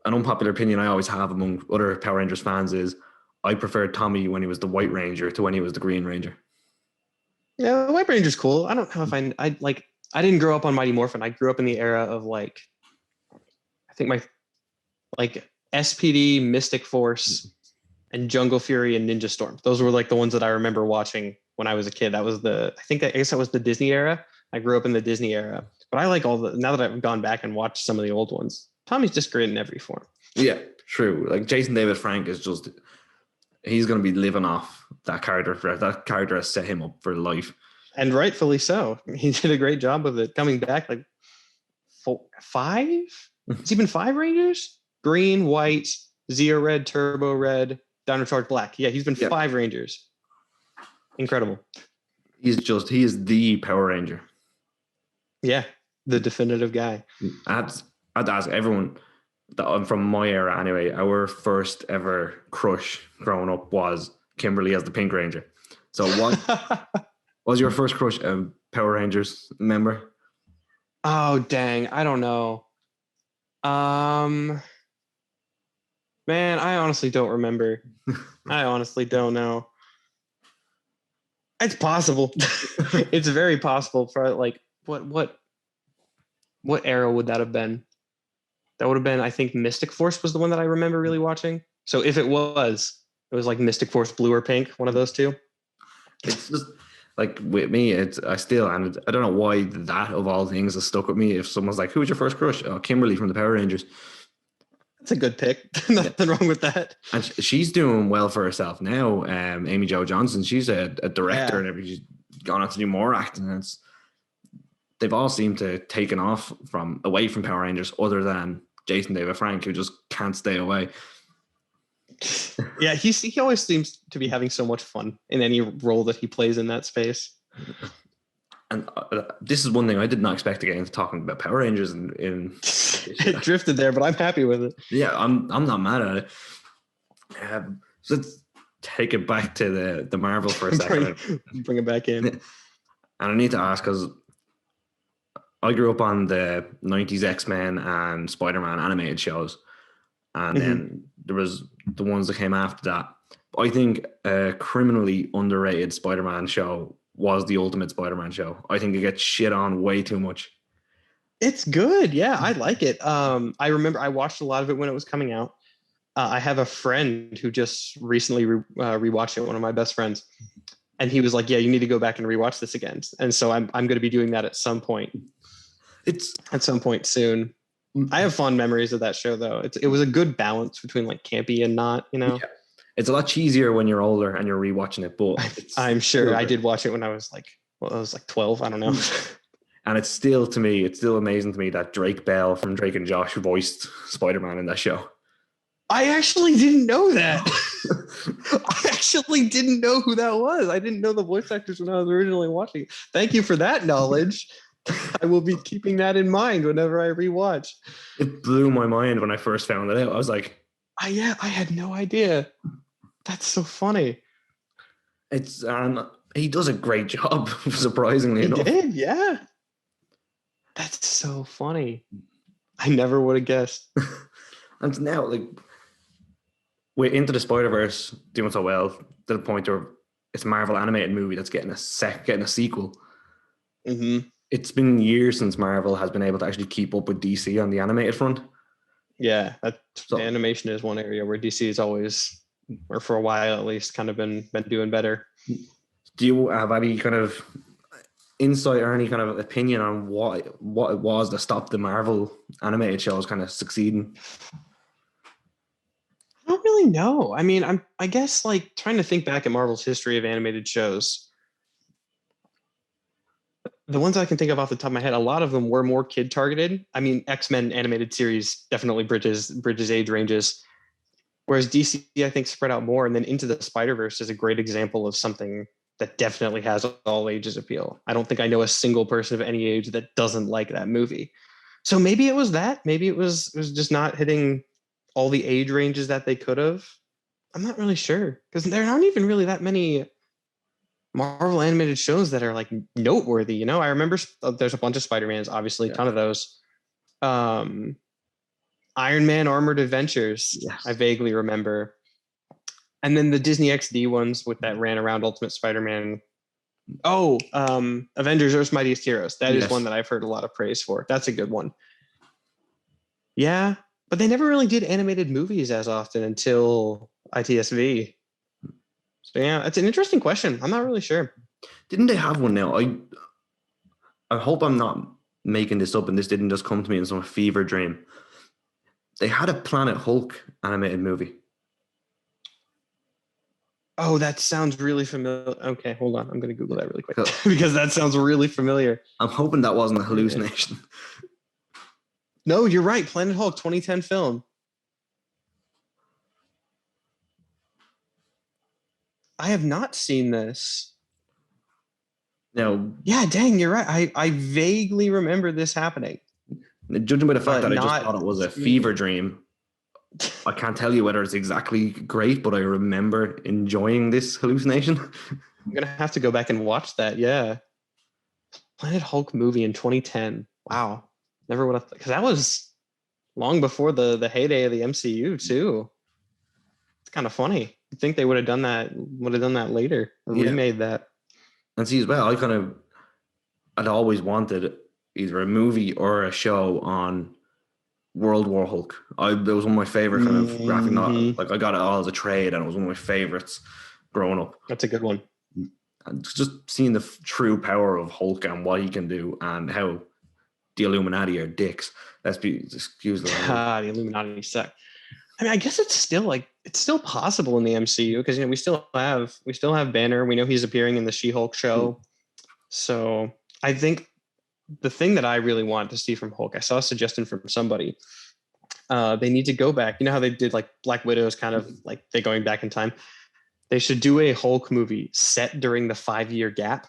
an unpopular opinion I always have among other Power Rangers fans is I preferred Tommy when he was the White Ranger to when he was the Green Ranger. Yeah, the White Ranger's cool. I don't know if I didn't grow up on Mighty Morphin. I grew up in the era of I think my SPD, Mystic Force, and Jungle Fury and Ninja Storm. Those were like the ones that I remember watching when I was a kid. That was I guess that was the Disney era. I grew up in the Disney era. But I like now that I've gone back and watched some of the old ones, Tommy's just great in every form. Yeah, true. Like Jason David Frank is he's going to be living off that character. That character has set him up for life. And rightfully so. He did a great job of it. Coming back like 5? Has he been 5 Rangers? Green, white, Zeo Red, Turbo Red, Dino Charge Black. Yeah, he's been 5 Rangers. Incredible. He is the Power Ranger. Yeah, the definitive guy. I'd ask everyone that from my era anyway, our first ever crush growing up was Kimberly as the Pink Ranger. So what was your first crush Power Rangers member? Oh, dang. I don't know. Man, I honestly don't remember. I honestly don't know. It's possible. It's very possible. For like what era would that have been? That would have been, I think, Mystic Force was the one that I remember really watching. So if it was like Mystic Force Blue or Pink, one of those two. It's just like with me, I don't know why that of all things has stuck with me. If someone's like, "Who was your first crush?" Oh, Kimberly from the Power Rangers. That's a good pick. Nothing wrong with that. And she's doing well for herself now. Amy Jo Johnson, she's a director and everything. She's gone on to do more acting. And they've all seemed to have taken off away from Power Rangers, other than Jason David Frank, who just can't stay away. Yeah, he always seems to be having so much fun in any role that he plays in that space. And this is one thing I did not expect to get into talking about Power Rangers in it drifted there, but I'm happy with it. Yeah, I'm not mad at it. So let's take it back to the Marvel for a second. Bring it back in. And I need to ask, because I grew up on the 90s X-Men and Spider-Man animated shows. and then there was the ones that came after that. I think a criminally underrated Spider-Man show was the Ultimate Spider-Man show. I think it gets shit on way too much. It's good. Yeah, I like it. I remember I watched a lot of it when it was coming out. I have a friend who just recently rewatched it, one of my best friends. And he was like, yeah, you need to go back and rewatch this again. And so I'm going to be doing that at some point. At some point soon. I have fond memories of that show, though. It was a good balance between like campy and not, Yeah. It's a lot cheesier when you're older and you're rewatching it, but I'm sure I did watch it when I was like 12. I don't know. And it's still amazing to me that Drake Bell from Drake and Josh voiced Spider-Man in that show. I actually didn't know that. I actually didn't know who that was. I didn't know the voice actors when I was originally watching. Thank you for that knowledge. I will be keeping that in mind whenever I rewatch. It blew my mind when I first found it out. I was like, I had no idea. That's so funny. It's he does a great job, surprisingly enough. He did, yeah. That's so funny. I never would have guessed. And now, like, we're Into the Spider-Verse doing so well to the point where it's a Marvel animated movie that's getting a sequel. Mm-hmm. It's been years since Marvel has been able to actually keep up with DC on the animated front. Yeah, animation is one area where DC is always, or for a while at least, kind of been doing better. Do you have any kind of insight or any kind of opinion on what it was that stopped the Marvel animated shows kind of succeeding? I don't really know. I mean, I guess like trying to think back at Marvel's history of animated shows. The ones I can think of off the top of my head, a lot of them were more kid targeted. I mean, X-Men animated series definitely bridges age ranges. Whereas DC, I think, spread out more. And then Into the Spider-Verse is a great example of something that definitely has all ages appeal. I don't think I know a single person of any age that doesn't like that movie. So maybe it was that. Maybe it was just not hitting all the age ranges that they could have. I'm not really sure because there aren't even really that many Marvel animated shows that are like noteworthy. I remember there's a bunch of Spider-Mans, obviously, a ton of those. Iron Man Armored Adventures, yes. I vaguely remember. And then the Disney XD ones with that ran around Ultimate Spider-Man. Oh, Avengers Earth's Mightiest Heroes. That is one that I've heard a lot of praise for. That's a good one. Yeah, but they never really did animated movies as often until ITSV. So yeah, it's an interesting question. I'm not really sure. Didn't they have one now? I hope I'm not making this up and this didn't just come to me in some fever dream. They had a Planet Hulk animated movie. Oh, that sounds really familiar. Okay, hold on. I'm going to Google that really quick because that sounds really familiar. I'm hoping that wasn't a hallucination. No, you're right. Planet Hulk 2010 film. I have not seen this. No. Yeah, dang, you're right. I vaguely remember this happening. Judging by the fact that I just thought it was a fever dream, I can't tell you whether it's exactly great, but I remember enjoying this hallucination. I'm going to have to go back and watch that. Yeah. Planet Hulk movie in 2010. Wow. Never would have, because that was long before the heyday of the MCU too. It's kind of funny. I think they would have done that later or remade that. And see as well, I'd always wanted either a movie or a show on World War Hulk. It was one of my favorite kind of graphic novels. Like I got it all as a trade and it was one of my favorites growing up. That's a good one. And just seeing the true power of Hulk and what he can do and how the Illuminati are dicks. Excuse the the Illuminati suck. I mean, I guess it's still possible in the MCU because we still have Banner. We know he's appearing in the She-Hulk show. So I think the thing that I really want to see from Hulk, I saw a suggestion from somebody. They need to go back. You know how they did like Black Widow is kind of like they're going back in time. They should do a Hulk movie set during the 5-year gap,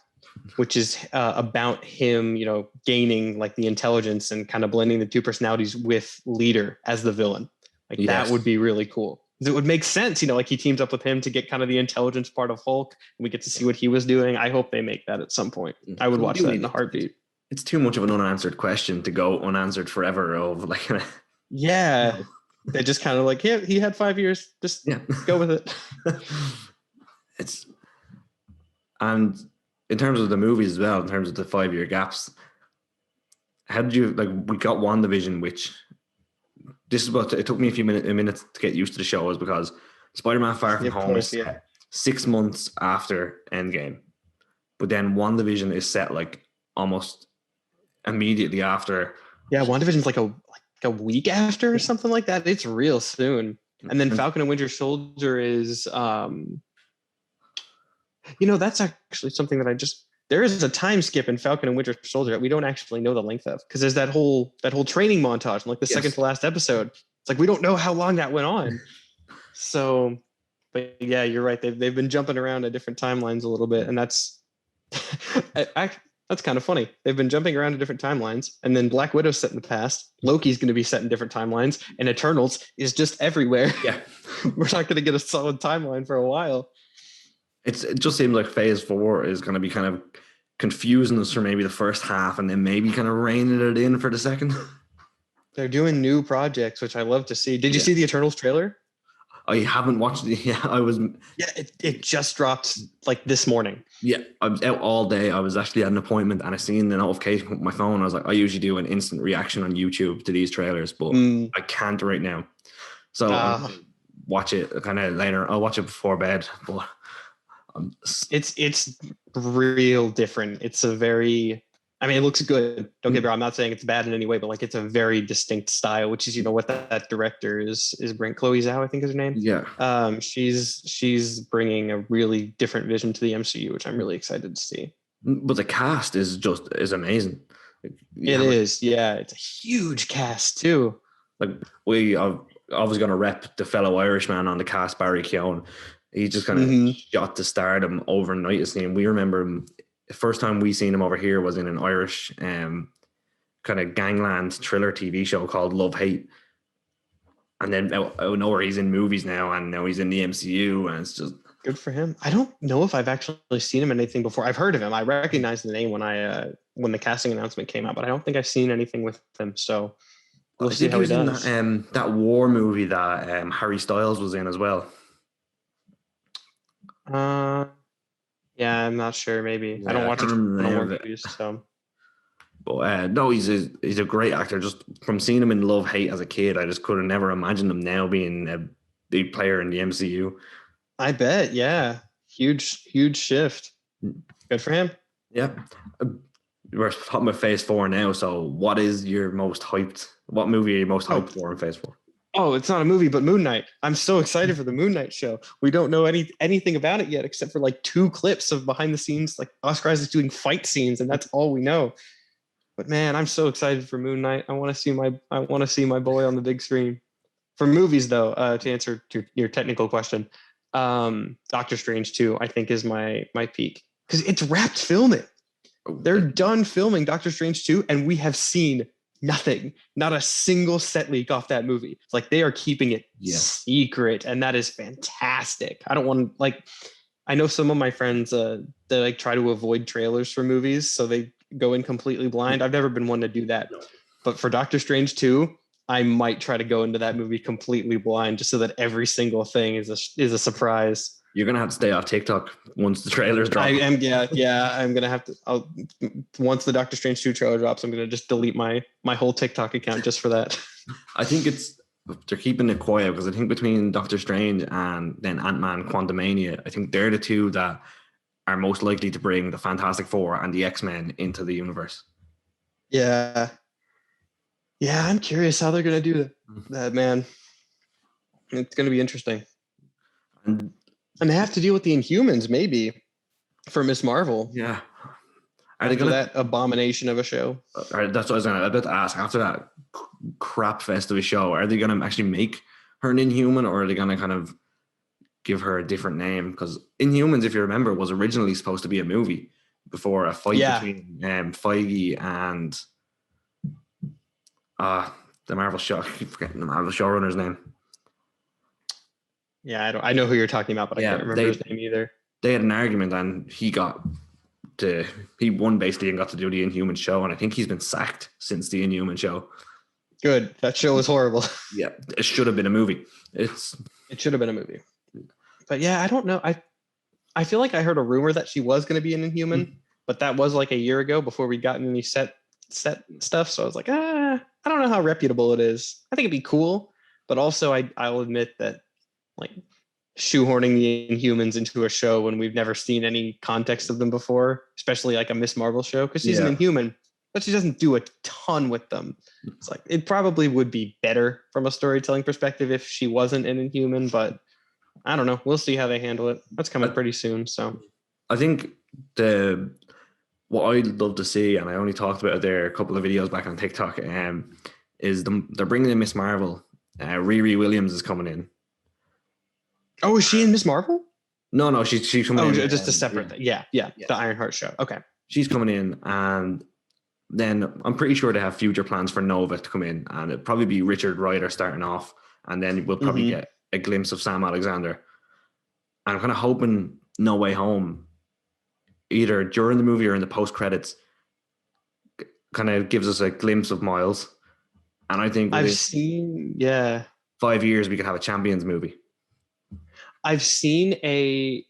which is about him, gaining like the intelligence and kind of blending the two personalities with Leader as the villain. Like that would be really cool. It would make sense, like he teams up with him to get kind of the intelligence part of Hulk. And we get to see what he was doing. I hope they make that at some point. I would watch that in a heartbeat. It's too much of an unanswered question to go unanswered forever of like. Yeah. They just kind of like, yeah, he had 5 years. Just go with it. And in terms of the movies as well, in terms of the 5 year gaps, how did you like? We got WandaVision, which this is what it took me a minutes to get used to the show, was because Spider-Man Far From Home is set 6 months after Endgame, but then WandaVision is set like almost immediately after. Yeah, WandaVision's like a week after or something like that. It's real soon. And then Falcon and Winter Soldier is that's actually something that there is a time skip in Falcon and Winter Soldier that we don't actually know the length of, because there's that whole training montage in like the second to last episode. It's like we don't know how long that went on. So, but yeah, you're right. They've been jumping around at different timelines a little bit, and that's that's kind of funny. They've been jumping around to different timelines, and then Black Widow's set in the past. Loki's going to be set in different timelines, and Eternals is just everywhere. Yeah, we're not going to get a solid timeline for a while. It just seems like Phase 4 is going to be kind of confusing us for maybe the first half, and then maybe kind of reining it in for the second. They're doing new projects, which I love to see. Did you see the Eternals trailer? I haven't watched it. Yeah, I was. Yeah, it just dropped like this morning. Yeah, I was out all day. I was actually at an appointment, and I seen the notification with my phone. I was like, I usually do an instant reaction on YouTube to these trailers, but I can't right now. So I'll watch it kind of later. I'll watch it before bed. But it's real different. It's a very, I mean, it looks good. Don't get me wrong. I'm not saying it's bad in any way, but like it's a very distinct style, which is, what that director is bringing. Chloe Zhao, I think is her name. Yeah. She's bringing a really different vision to the MCU, which I'm really excited to see. But the cast is amazing. It is. Yeah. It's a huge cast too. Like I was going to rep the fellow Irishman on the cast, Barry Keoghan. He just kind of shot to stardom overnight. We remember him. The first time we seen him over here was in an Irish kind of gangland thriller TV show called Love Hate. And then out of nowhere, he's in movies now, and now he's in the MCU, and it's just good for him. I don't know if I've actually seen him in anything before. I've heard of him. I recognized the name when when the casting announcement came out, but I don't think I've seen anything with him. So we'll see how he does. That war movie that Harry Styles was in as well. Yeah, I'm not sure. Maybe I don't watch war movies, so. But no, he's a great actor. Just from seeing him in Love Hate as a kid, I just could have never imagined him now being a big player in the MCU. I bet, yeah, huge shift. Good for him. Yeah, we're talking about Phase 4 now. So, what is your most hyped? What movie are you most hyped for in Phase 4? Oh, it's not a movie, but Moon Knight. I'm so excited for the Moon Knight show. We don't know anything about it yet, except for like 2 clips of behind the scenes, like Oscar Isaac doing fight scenes, and that's all we know. But man, I'm so excited for Moon Knight. I want to see my boy on the big screen. For movies, though, to answer your technical question, Doctor Strange 2, I think, is my peak, because it's wrapped filming. They're done filming Doctor Strange 2, and we have seen nothing, not a single set leak off that movie. It's like they are keeping it secret, and that is fantastic. I don't want I know some of my friends they like try to avoid trailers for movies, so they go in completely blind. I've never been one to do that, but for Doctor Strange 2, I might try to go into that movie completely blind, just so that every single thing is a surprise. You're gonna have to stay off TikTok once the trailers drop. I am, yeah. I'm gonna have to. Once the Doctor Strange 2 trailer drops, I'm gonna just delete my whole TikTok account just for that. I think they're keeping it quiet, because I think between Doctor Strange and then Ant-Man Quantumania, I think they're the two that are most likely to bring the Fantastic Four and the X-Men into the universe. Yeah, I'm curious how they're gonna do that, man. It's gonna be interesting. And they have to deal with the Inhumans, maybe, for Miss Marvel. Yeah. Are they going to that abomination of a show? That's what I was about to ask. After that crap fest of a show, are they going to actually make her an Inhuman, or are they going to kind of give her a different name? Because Inhumans, if you remember, was originally supposed to be a movie before a fight between Feige and the Marvel show. I keep forgetting the Marvel showrunner's name. Yeah, I know who you're talking about, but I can't remember his name either. They had an argument, and he won basically and got to do the Inhuman show, and I think he's been sacked since the Inhuman show. Good. That show was horrible. Yeah, it should have been a movie. It should have been a movie. But yeah, I don't know. I feel like I heard a rumor that she was going to be an Inhuman, but that was like a year ago before we'd gotten any set stuff. So I was like, I don't know how reputable it is. I think it'd be cool, but also I'll admit that like shoehorning the Inhumans into a show when we've never seen any context of them before, especially like a Miss Marvel show, because she's an Inhuman, but she doesn't do a ton with them. It's like it probably would be better from a storytelling perspective if she wasn't an Inhuman, but I don't know. We'll see how they handle it. That's coming pretty soon. So I think what I'd love to see, and I only talked about it there a couple of videos back on TikTok, is they're bringing in Miss Marvel. Riri Williams is coming in. Oh, is she in Miss Marvel? No, she's coming in. Oh, just a separate thing. Yeah, the Ironheart show. Okay. She's coming in, and then I'm pretty sure they have future plans for Nova to come in, and it'll probably be Richard Rider starting off, and then we'll probably get a glimpse of Sam Alexander. And I'm kind of hoping No Way Home, either during the movie or in the post credits, kind of gives us a glimpse of Miles. And I think I've seen 5 years we could have a Champions movie. I've seen a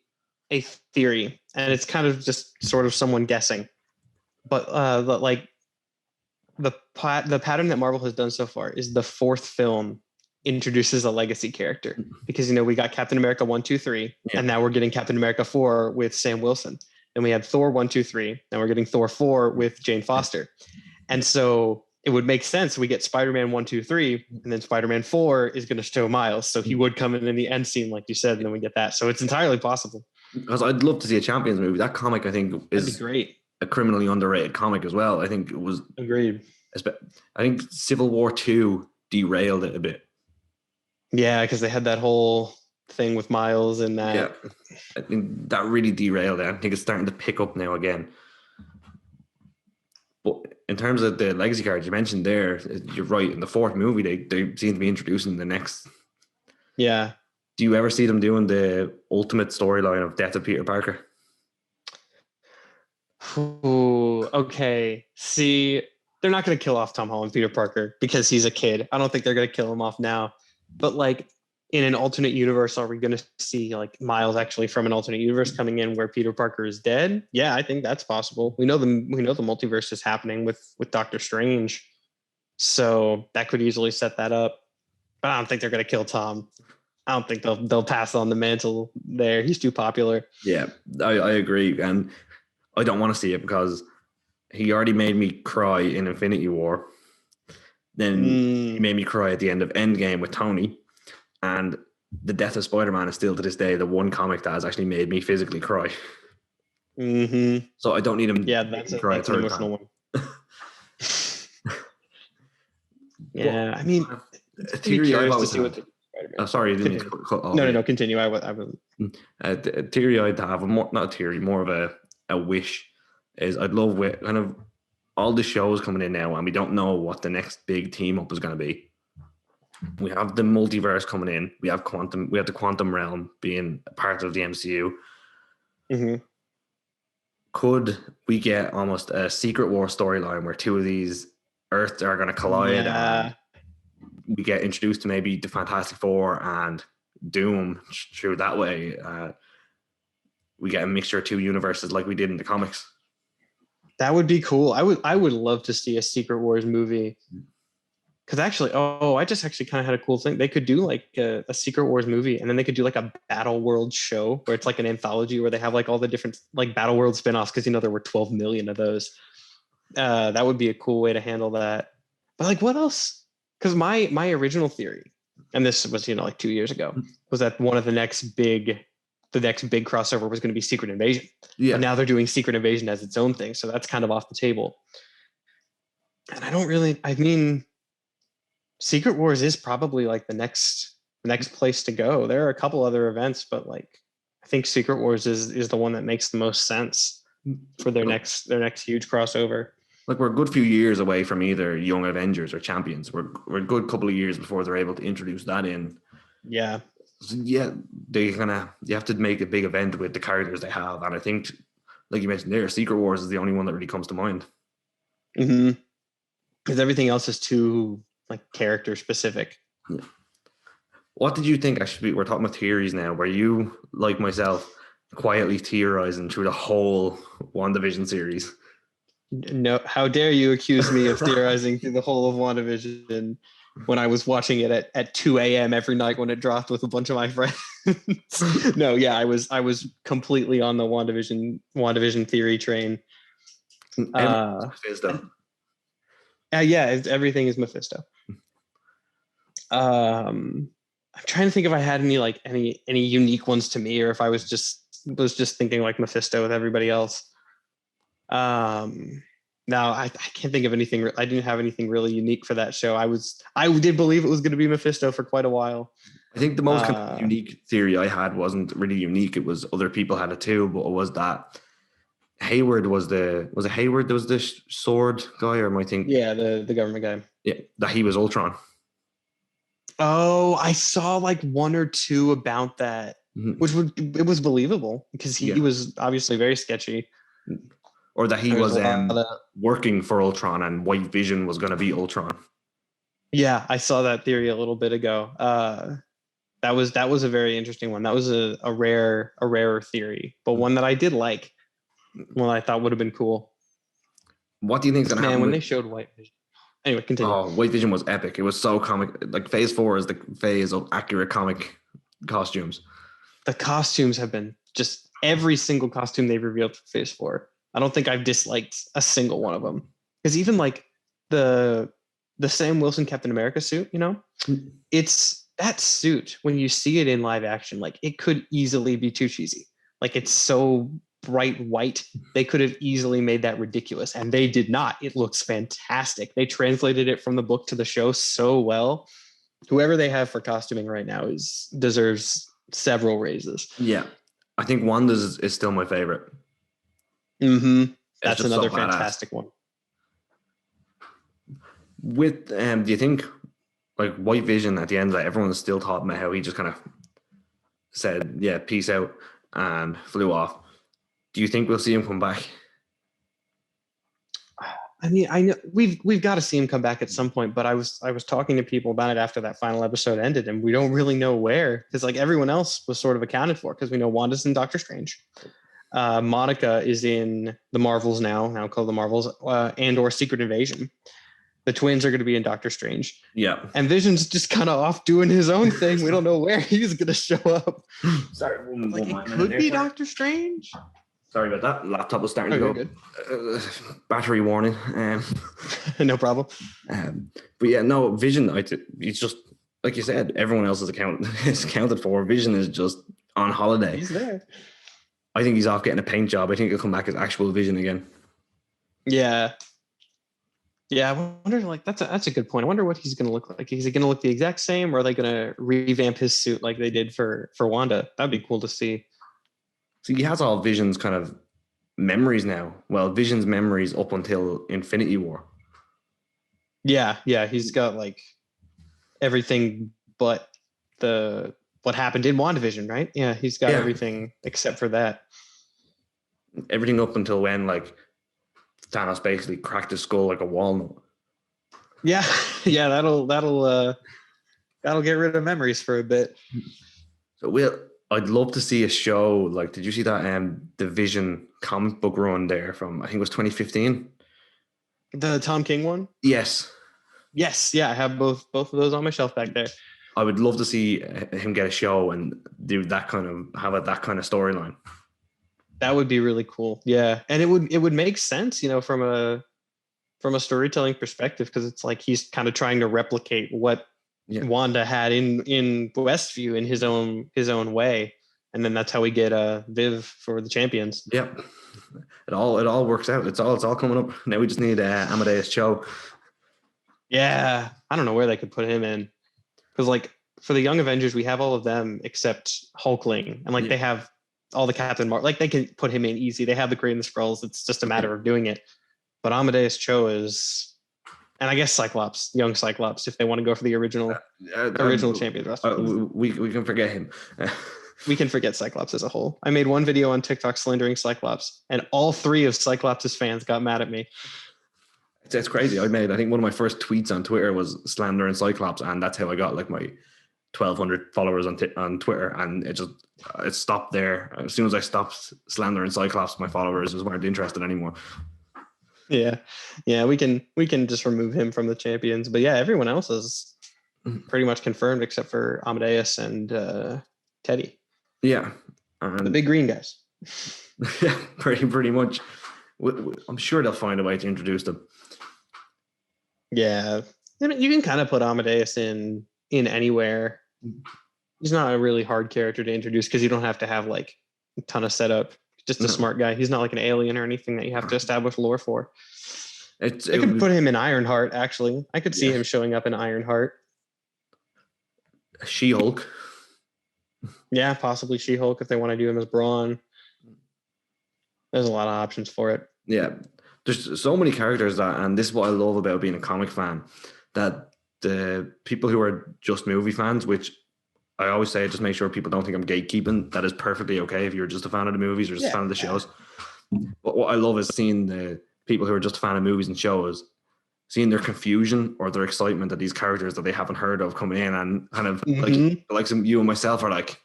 theory, and it's kind of just sort of someone guessing, but the pattern that Marvel has done so far is the fourth film introduces a legacy character, because we got Captain America 1, 2, 3, and now we're getting Captain America 4 with Sam Wilson. Then we had Thor 1, 2, 3, and we're getting Thor 4 with Jane Foster. And so it would make sense we get Spider-Man 1, 2, 3, and then Spider-Man 4 is going to show Miles, so he would come in the end scene like you said, and then we get that. So it's entirely possible. Because I'd love to see a Champions movie. That comic, I think, is great. A criminally underrated comic as well. I think it was agreed. I think Civil War 2 derailed it a bit. Yeah, because they had that whole thing with Miles and that. Yeah, I think that really derailed it. I think it's starting to pick up now again. But in terms of the legacy cards you mentioned there, you're right. In the fourth movie, they seem to be introducing the next. Yeah. Do you ever see them doing the ultimate storyline of Death of Peter Parker? Ooh, okay. See, they're not going to kill off Tom Holland Peter Parker because he's a kid. I don't think they're going to kill him off now. But like in an alternate universe, are we going to see like Miles actually from an alternate universe coming in where Peter Parker is dead? Yeah, I think that's possible. We know the multiverse is happening with Doctor Strange, so that could easily set that up. But I don't think they're going to kill Tom. I don't think they'll pass on the mantle there. He's too popular. Yeah, I agree, and I don't want to see it because he already made me cry in Infinity War. Then he made me cry at the end of Endgame with Tony. And the death of Spider-Man is still to this day the one comic that has actually made me physically cry. Mm-hmm. So I don't need him. Yeah, that's an emotional one. Yeah, I mean, a theory I've always to see what sorry, I didn't mean to cut off. No, continue. I will. A theory I'd have, not a theory, more of a wish, is I'd love with kind of all the shows coming in now, and we don't know what the next big team up is going to be. We have the multiverse coming in. We have the quantum realm being a part of the MCU. Mm-hmm. Could we get almost a Secret War storyline where two of these Earths are going to collide? Yeah. And we get introduced to maybe the Fantastic Four and Doom through that way. We get a mixture of two universes like we did in the comics. That would be cool. I would love to see a Secret Wars movie. Because actually, I just actually kind of had a cool thing. They could do like a Secret Wars movie, and then they could do like a Battle World show where it's like an anthology where they have like all the different like Battle World spinoffs, because there were 12 million of those. That would be a cool way to handle that. But like, what else? Because my original theory, and this was like 2 years ago, was that one of the next big crossover was going to be Secret Invasion. Yeah. But now they're doing Secret Invasion as its own thing, so that's kind of off the table. And I mean, Secret Wars is probably like the next place to go. There are a couple other events, but like I think Secret Wars is the one that makes the most sense for their next huge crossover. Like we're a good few years away from either Young Avengers or Champions. We're a good couple of years before they're able to introduce that in. Yeah. So yeah, you have to make a big event with the characters they have, and I think, like you mentioned there, Secret Wars is the only one that really comes to mind. Mm-hmm. Because everything else is too like character specific. Yeah. What did you think? Actually, we're talking about theories now. Were you, like myself, quietly theorizing through the whole WandaVision series? No, how dare you accuse me of theorizing through the whole of WandaVision when I was watching it at 2 a.m. every night when it dropped with a bunch of my friends. No, yeah, I was completely on the WandaVision theory train. Mephisto. Yeah, everything is Mephisto. I'm trying to think if I had any unique ones to me, or if I was just thinking like Mephisto with everybody else. No, I can't think of anything. I didn't have anything really unique for that show. I did believe it was going to be Mephisto for quite a while. I think the most kind of unique theory I had wasn't really unique. It was other people had it too, but it was that Hayward was it Hayward that was the sword guy, or am I thinking? Yeah, the government guy. Yeah, that he was Ultron. Oh, I saw like one or two about that, which it was believable because he was obviously very sketchy. Or that he was working for Ultron and White Vision was going to be Ultron. Yeah, I saw that theory a little bit ago. That was a very interesting one. That was a rarer theory, but one that I did like. One I thought would have been cool. What do you think is going to happen? When they showed White Vision. Anyway, continue. Oh, White Vision was epic. It was so comic. Like Phase 4 is the phase of accurate comic costumes. The costumes have been just every single costume they've revealed for Phase 4. I don't think I've disliked a single one of them. Because even like the Sam Wilson Captain America suit, it's that suit when you see it in live action, like it could easily be too cheesy. Like it's so bright white. They could have easily made that ridiculous, and they did not. It looks fantastic. They translated it from the book to the show so well. Whoever they have for costuming right now deserves several raises. Yeah, I think Wanda's is still my favorite. Mm-hmm. That's another fantastic one. With do you think like White Vision at the end, like everyone was still talking about how he just kind of said, "Yeah, peace out," and flew off. Do you think we'll see him come back? I mean, I know we've got to see him come back at some point, but I was talking to people about it after that final episode ended, and we don't really know where, because like everyone else was sort of accounted for, because we know Wanda's in Doctor Strange. Monica is in the Marvels now called the Marvels, and or Secret Invasion. The twins are going to be in Doctor Strange. Yeah. And Vision's just kind of off doing his own thing. We don't know where he's going to show up. Sorry. Like it could be Doctor Strange. Sorry about that. Laptop was starting to go. Good. Battery warning. No problem. But yeah, no, Vision, it's just, like you said, everyone else is accounted for. Vision is just on holiday. He's there. I think he's off getting a paint job. I think he'll come back as actual Vision again. Yeah. Yeah, I wonder, like, that's a good point. I wonder what he's going to look like. Is he going to look the exact same, or are they going to revamp his suit like they did for Wanda? That'd be cool to see. So he has all Vision's kind of memories now. Well, Vision's memories up until Infinity War. Yeah, he's got like everything but what happened in WandaVision, right? Yeah, he's got everything except for that. Everything up until when like Thanos basically cracked his skull like a walnut. Yeah, that'll get rid of memories for a bit. So I'd love to see a show like, did you see that the Vision comic book run there from, I think it was 2015? The Tom King one? Yes, yeah, I have both of those on my shelf back there. I would love to see him get a show and do that kind of, have that kind of storyline. That would be really cool. Yeah. And it would make sense, from a storytelling perspective, because it's like he's kind of trying to replicate what Wanda had in Westview in his own way. And then that's how we get Viv for the Champions. Yep. It all works out. It's all coming up. Now we just need Amadeus Cho. Yeah. I don't know where they could put him in. Because like for the Young Avengers, we have all of them except Hulkling. And like they have all the Captain Marvel, like they can put him in easy. They have the Kree and the Skrulls. It's just a matter of doing it. But Amadeus Cho is, and I guess Cyclops, young Cyclops, if they want to go for the original champion roster. We can forget him. We can forget Cyclops as a whole. I made one video on TikTok slandering Cyclops, and all three of Cyclops' fans got mad at me. It's crazy. I think one of my first tweets on Twitter was slander and Cyclops, and that's how I got like my 1,200 followers on Twitter, and it stopped there. As soon as I stopped slander and Cyclops, my followers just weren't interested anymore. Yeah, we can just remove him from the champions, but yeah, everyone else is pretty much confirmed except for Amadeus and Teddy. Yeah, the big green guys. Yeah, pretty much. I'm sure they'll find a way to introduce them. Yeah, I mean, you can kind of put Amadeus in anywhere. He's not a really hard character to introduce because you don't have to have like a ton of setup. Just a smart guy. He's not like an alien or anything that you have to establish lore for. I could put him in Ironheart, actually. I could see him showing up in Ironheart. She-Hulk. Yeah, possibly She-Hulk if they want to do him as Brawn. There's a lot of options for it. Yeah. There's so many characters and this is what I love about being a comic fan, that the people who are just movie fans, which I always say, just make sure people don't think I'm gatekeeping. That is perfectly okay if you're just a fan of the movies or just a fan of the shows. But what I love is seeing the people who are just a fan of movies and shows, seeing their confusion or their excitement at these characters that they haven't heard of come in, and kind of like some you and myself are like,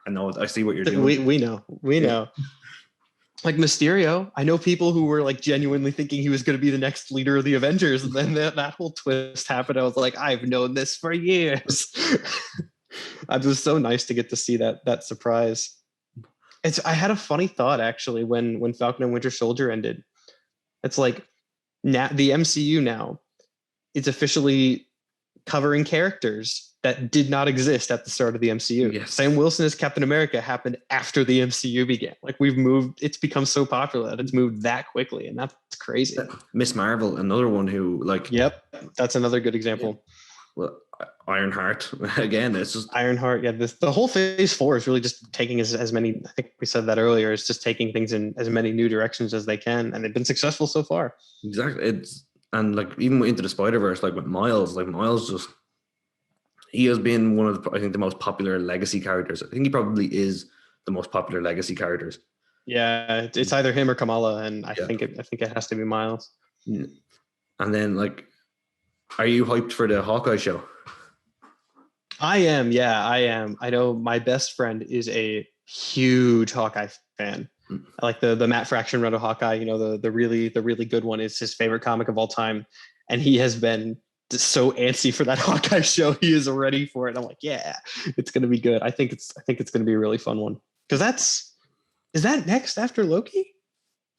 I see what you're doing. We know. Like Mysterio, I know people who were like genuinely thinking he was going to be the next leader of the Avengers, and then that whole twist happened. I was like, I've known this for years. It was so nice to get to see that surprise. I had a funny thought actually when Falcon and Winter Soldier ended. It's like now the MCU now is officially covering characters that did not exist at the start of the MCU. Yes. Sam Wilson as Captain America happened after the MCU began. Like it's become so popular that it's moved that quickly, and that's crazy. Miss Marvel, another one who like. Yep, that's another good example. Well, Ironheart again. It's just Ironheart. Yeah, the whole Phase 4 is really just taking as many. I think we said that earlier. It's just taking things in as many new directions as they can, and they've been successful so far. Exactly. And like even into the Spider-Verse, like with Miles, just. He has been one of the most popular legacy characters. I think he probably is the most popular legacy characters. Yeah, it's either him or Kamala, and I think it has to be Miles. Yeah. And then, like, are you hyped for the Hawkeye show? I am. Yeah, I am. I know my best friend is a huge Hawkeye fan. I like the Matt Fraction run of Hawkeye. You know, the really good one is his favorite comic of all time, and he has been so antsy for that Hawkeye show. He is ready for it. I'm like, yeah, it's going to be good. I think it's going to be a really fun one, because is that next after Loki?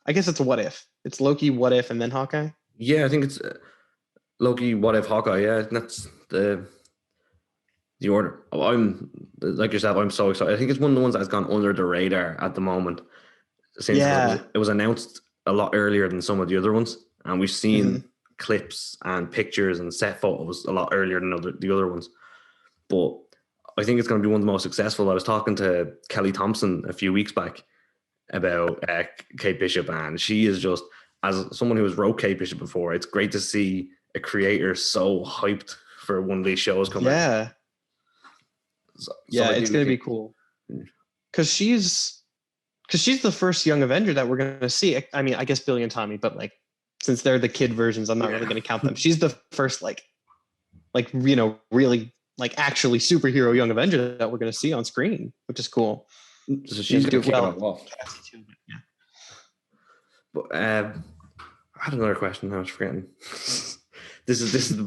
I guess it's a What If. It's Loki, What If, and then Hawkeye. Yeah, I think it's Loki, What If, Hawkeye. Yeah, that's the order. I'm like yourself. I'm so excited. I think it's one of the ones that's gone under the radar at the moment. Since it was announced a lot earlier than some of the other ones, and we've seen clips and pictures and set photos a lot earlier than the other ones. But I think it's going to be one of the most successful. I was talking to Kelly Thompson a few weeks back about Kate Bishop, and she is just, as someone who has wrote Kate Bishop before, it's great to see a creator so hyped for one of these shows coming out. So it's going to be cool, because she's the first young Avenger that we're going to see. I mean, I guess Billy and Tommy, but like, since they're the kid versions, I'm not really going to count them. She's the first really like actually superhero young Avenger that we're going to see on screen, which is cool. So she's going to kick it off. But I had another question I was forgetting. This is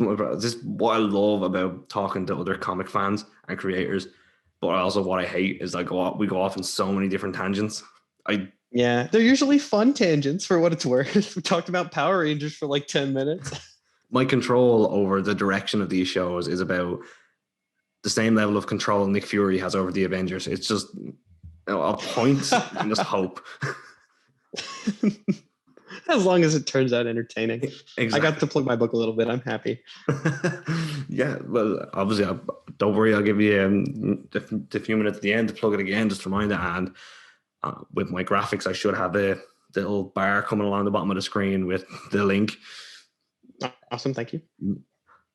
what I love about talking to other comic fans and creators, but also what I hate is we go off in so many different tangents. Yeah, they're usually fun tangents for what it's worth. We talked about Power Rangers for like 10 minutes. My control over the direction of these shows is about the same level of control Nick Fury has over the Avengers. It's just a point and just hope. As long as it turns out entertaining. Exactly. I got to plug my book a little bit. I'm happy. Yeah, well, obviously, don't worry. I'll give you the few minutes at the end to plug it again, just to remind it. And with my graphics, I should have a little bar coming along the bottom of the screen with the link. Awesome, thank you.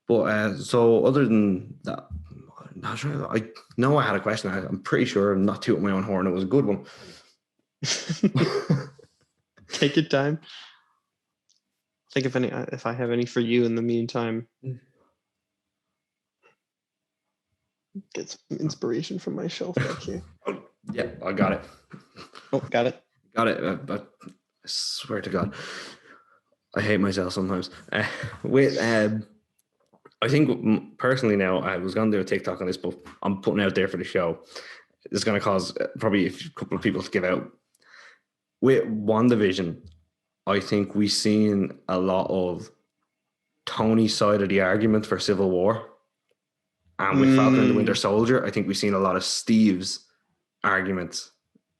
But so other than that, I know I had a question. I'm pretty sure I'm not tooting my own horn. It was a good one. Take your time. think if I have any for you in the meantime. Get some inspiration from my shelf back here. Yeah, I got it. Oh, got it. Got it. I swear to God, I hate myself sometimes. I think personally now, I was going to do a TikTok on this, but I'm putting out there for the show. It's going to cause probably a couple of people to give out. With WandaVision, I think we've seen a lot of Tony's side of the argument for Civil War. And with Falcon and the Winter Soldier, I think we've seen a lot of Steve's arguments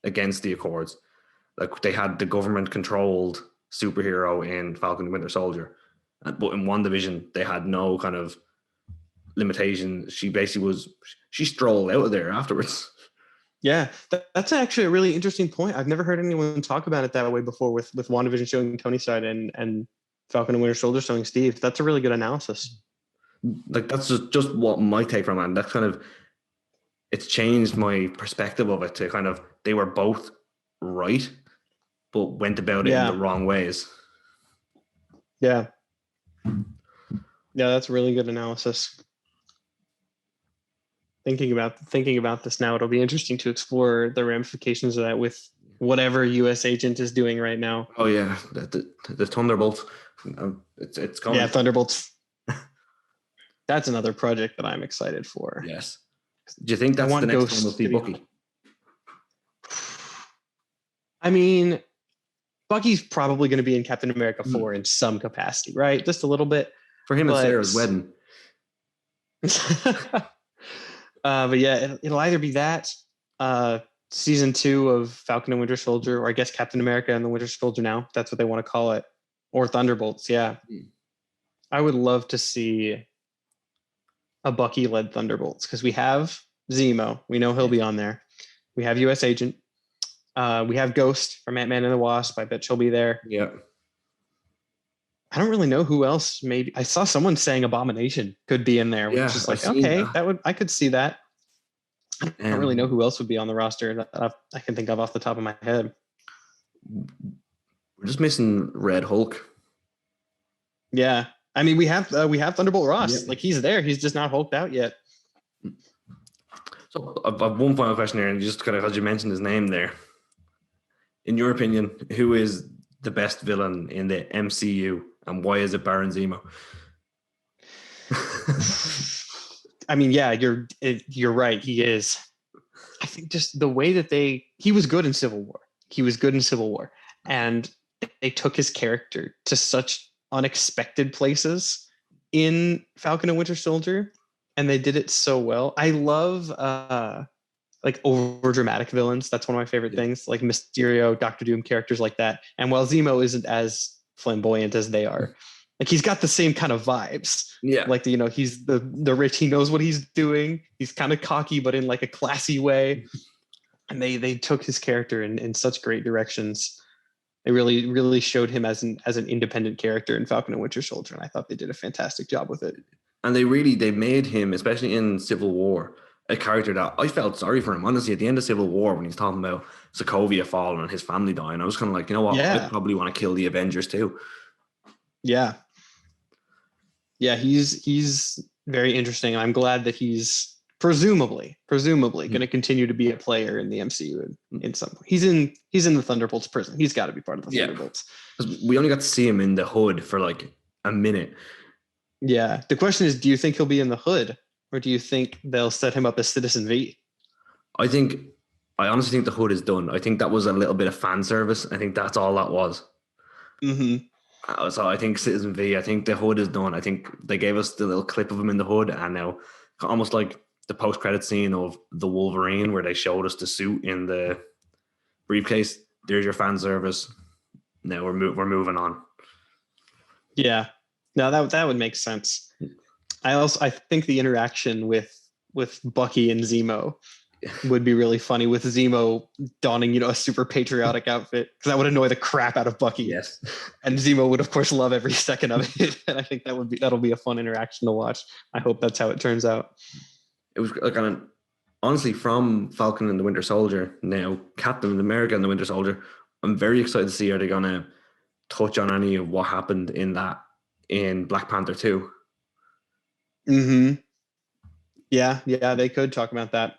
against the Accords. Like they had the government-controlled superhero in Falcon and the Winter Soldier. But in WandaVision, they had no kind of limitation. She basically she strolled out of there afterwards. Yeah, that's actually a really interesting point. I've never heard anyone talk about it that way before with WandaVision showing Tony's side and Falcon and Winter Soldier showing Steve. That's a really good analysis. Like that's just what my take from it. And that's kind of, it's changed my perspective of it to kind of, they were both right, but went about it in the wrong ways. Yeah. Yeah, that's really good analysis. Thinking about this now, it'll be interesting to explore the ramifications of that with whatever U.S. agent is doing right now. Oh yeah, the Thunderbolts. It's coming. Yeah, Thunderbolts. That's another project that I'm excited for. Yes. Do you think that's the next time we'll see Bucky? I mean, Bucky's probably going to be in Captain America 4 in some capacity, right? Just a little bit. For him and Sarah's wedding. But yeah, it'll either be that season 2 of Falcon and Winter Soldier, or I guess Captain America and the Winter Soldier now. That's what they want to call it. Or Thunderbolts, yeah. I would love to see a Bucky-led Thunderbolts because we have Zemo. We know he'll be on there. We have U.S. Agent. We have Ghost from Ant-Man and the Wasp. I bet she'll be there. Yeah. I don't really know who else. Maybe I saw someone saying Abomination could be in there, which is like, okay, I could see that. I don't really know who else would be on the roster that I can think of off the top of my head. We're just missing Red Hulk. Yeah. I mean, we have Thunderbolt Ross. Yeah. Like he's there. He's just not hulked out yet. So I've one final question here, and just kind of as you mentioned his name there. In your opinion, who is the best villain in the MCU, and why is it Baron Zemo? I mean, yeah, you're right. He is. I think just the way that he was good in Civil War. And they took his character to such unexpected places in Falcon and Winter Soldier, and they did it so well. I love like over dramatic villains. That's one of my favorite things, like Mysterio, Doctor Doom, characters like that. And while Zemo isn't as flamboyant as they are, like he's got the same kind of vibes. Yeah. Like, he's the rich, he knows what he's doing. He's kind of cocky, but in like a classy way. And they took his character in such great directions. They really, really showed him as an independent character in Falcon and Winter Soldier. And I thought they did a fantastic job with it. And they made him, especially in Civil War, a character that I felt sorry for him. Honestly, at the end of Civil War, when he's talking about Sokovia falling and his family dying, I was kind of like, you know what? Yeah. I probably want to kill the Avengers too. Yeah. Yeah, he's very interesting. And I'm glad that he's presumably going to continue to be a player in the MCU in some way. He's in the Thunderbolts prison. He's got to be part of the Thunderbolts. We only got to see him in the hood for like a minute. Yeah. The question is, do you think he'll be in the hood, or do you think they'll set him up as Citizen V? I honestly think the hood is done. I think that was a little bit of fan service. I think that's all that was. Mm-hmm. So I think Citizen V, I think the hood is done. I think they gave us the little clip of him in the hood, and now almost like the post-credit scene of the Wolverine where they showed us the suit in the briefcase. There's your fan service. Now we're moving on. Yeah. No, that would make sense. I think the interaction with Bucky and Zemo would be really funny, with Zemo donning, a super patriotic outfit, because that would annoy the crap out of Bucky. Yes. And Zemo would of course love every second of it. And I think that'll be a fun interaction to watch. I hope that's how it turns out. It was like honestly, from Falcon and the Winter Soldier, now Captain America and the Winter Soldier, I'm very excited to see, are they gonna touch on any of what happened in Black Panther 2. Mm-hmm. Yeah, they could talk about that.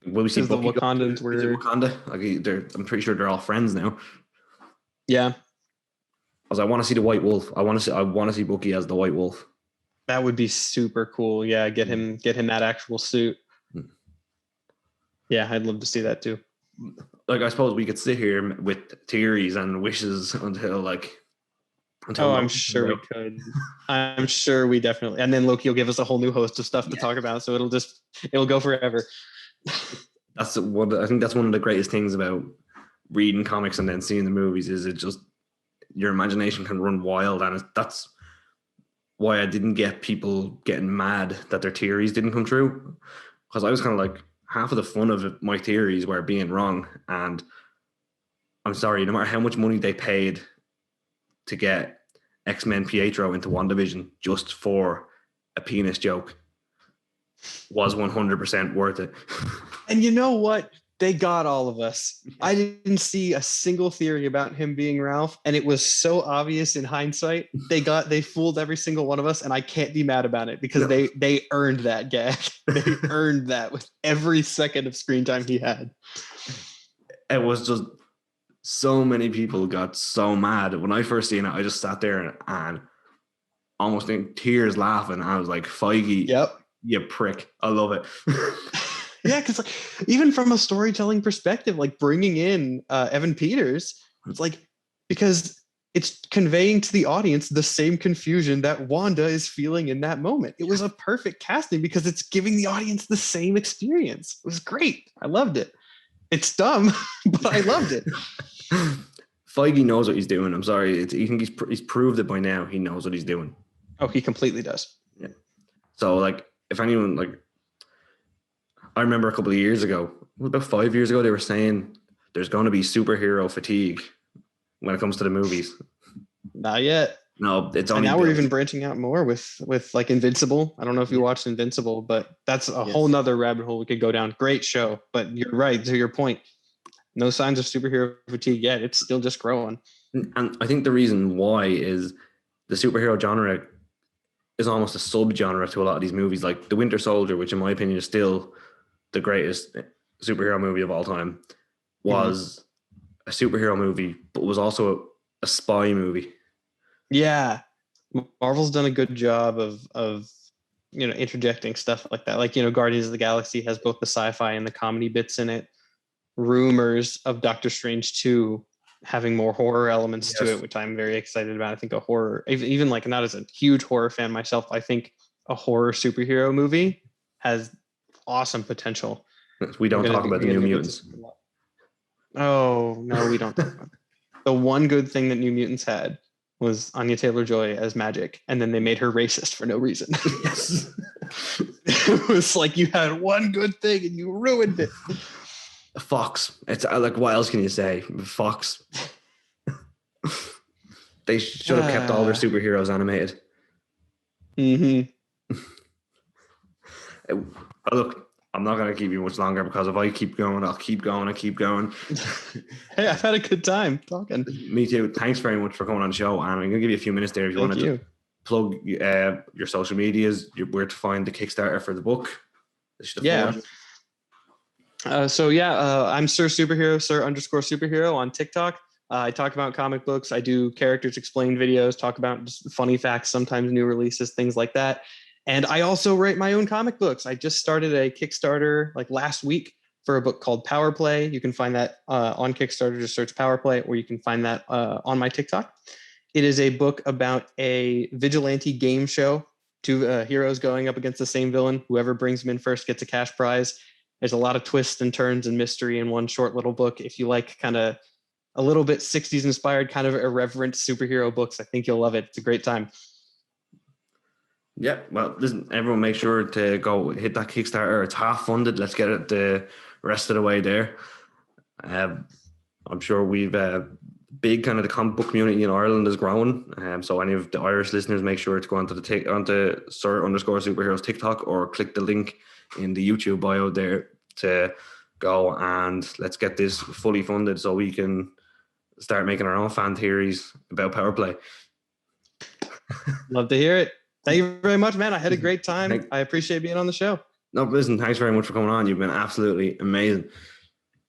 Will we see Because the Bucky Wakandans visit were, Wakanda? I'm pretty sure they're all friends now. yeah, Because I want to see the White Wolf. I want to see Bucky as the White Wolf. that would be super cool. Yeah, get him that actual suit. Mm. Yeah, I'd love to see that too. Like, I suppose we could sit here with theories and wishes until I'm sure we could. I'm sure we definitely. And then Loki will give us a whole new host of stuff to talk about. So it'll go forever. I think that's one of the greatest things about reading comics and then seeing the movies is it just your imagination can run wild, and that's why I didn't get people getting mad that their theories didn't come true, because I was kind of like, half of the fun of my theories were being wrong. And I'm sorry, no matter how much money they paid to get X-Men Pietro into WandaVision just for a penis joke, was 100% worth it. And you know what? They got all of us. I didn't see a single theory about him being Ralph, and it was so obvious in hindsight. They fooled every single one of us, and I can't be mad about it because they earned that gag. They earned that with every second of screen time he had. It was just so many people got so mad when I first seen it. I just sat there and almost in tears laughing. I was like, Feige, yep, you prick. I love it. Yeah, because like, even from a storytelling perspective, like bringing in Evan Peters, it's like, because it's conveying to the audience the same confusion that Wanda is feeling in that moment. It was a perfect casting because it's giving the audience the same experience. It was great. I loved it. It's dumb, but I loved it. Feige knows what he's doing. I'm sorry. I think he's proved it by now. He knows what he's doing. Oh, he completely does. Yeah. So, like, if anyone, like, I remember a couple of years ago, about 5 years ago, they were saying there's going to be superhero fatigue when it comes to the movies. Not yet. No, it's only. And now we're even branching out more with like Invincible. I don't know if you watched Invincible, but that's a whole nother rabbit hole we could go down. Great show, but you're right, to your point. No signs of superhero fatigue yet. It's still just growing. And I think the reason why is the superhero genre is almost a subgenre to a lot of these movies. Like The Winter Soldier, which in my opinion is still the greatest superhero movie of all time, was a superhero movie, but was also a spy movie. Yeah, Marvel's done a good job of interjecting stuff like that. Like, Guardians of the Galaxy has both the sci-fi and the comedy bits in it. Rumors of Doctor Strange 2 having more horror elements to it, which I'm very excited about. I think a horror, even like not as a huge horror fan myself, I think a horror superhero movie has awesome potential. We don't talk about the New Mutants. Oh, no, we don't talk about it. The one good thing that New Mutants had was Anya Taylor-Joy as Magic, and then they made her racist for no reason. Yes. It was like you had one good thing and you ruined it. Fox. It's like, what else can you say? Fox. They should have kept all their superheroes animated. Look, I'm not going to keep you much longer because if I keep going, I'll keep going and keep going. Hey, I've had a good time talking. Me too. Thanks very much for coming on the show. And I'm going to give you a few minutes there if you want to plug your social medias, where to find the Kickstarter for the book. I'm Sir Superhero, Sir_Superhero on TikTok. I talk about comic books. I do characters explain videos, talk about just funny facts, sometimes new releases, things like that. And I also write my own comic books. I just started a Kickstarter like last week for a book called Power Play. You can find that on Kickstarter. Just search Power Play, or you can find that on my TikTok. It is a book about a vigilante game show. Two heroes going up against the same villain. Whoever brings them in first gets a cash prize. There's a lot of twists and turns and mystery in one short little book. If you like kind of a little bit 60s inspired, kind of irreverent superhero books, I think you'll love it. It's a great time. Yeah, well, listen, everyone make sure to go hit that Kickstarter. It's half funded. Let's get it the rest of the way there. I'm sure we've big kind of the comic book community in Ireland is growing. So any of the Irish listeners, make sure to go onto Sir_Superheroes TikTok or click the link in the YouTube bio there to go and let's get this fully funded so we can start making our own fan theories about power play. Love to hear it. Thank you very much, man. I had a great time. I appreciate being on the show. No, listen, thanks very much for coming on. You've been absolutely amazing.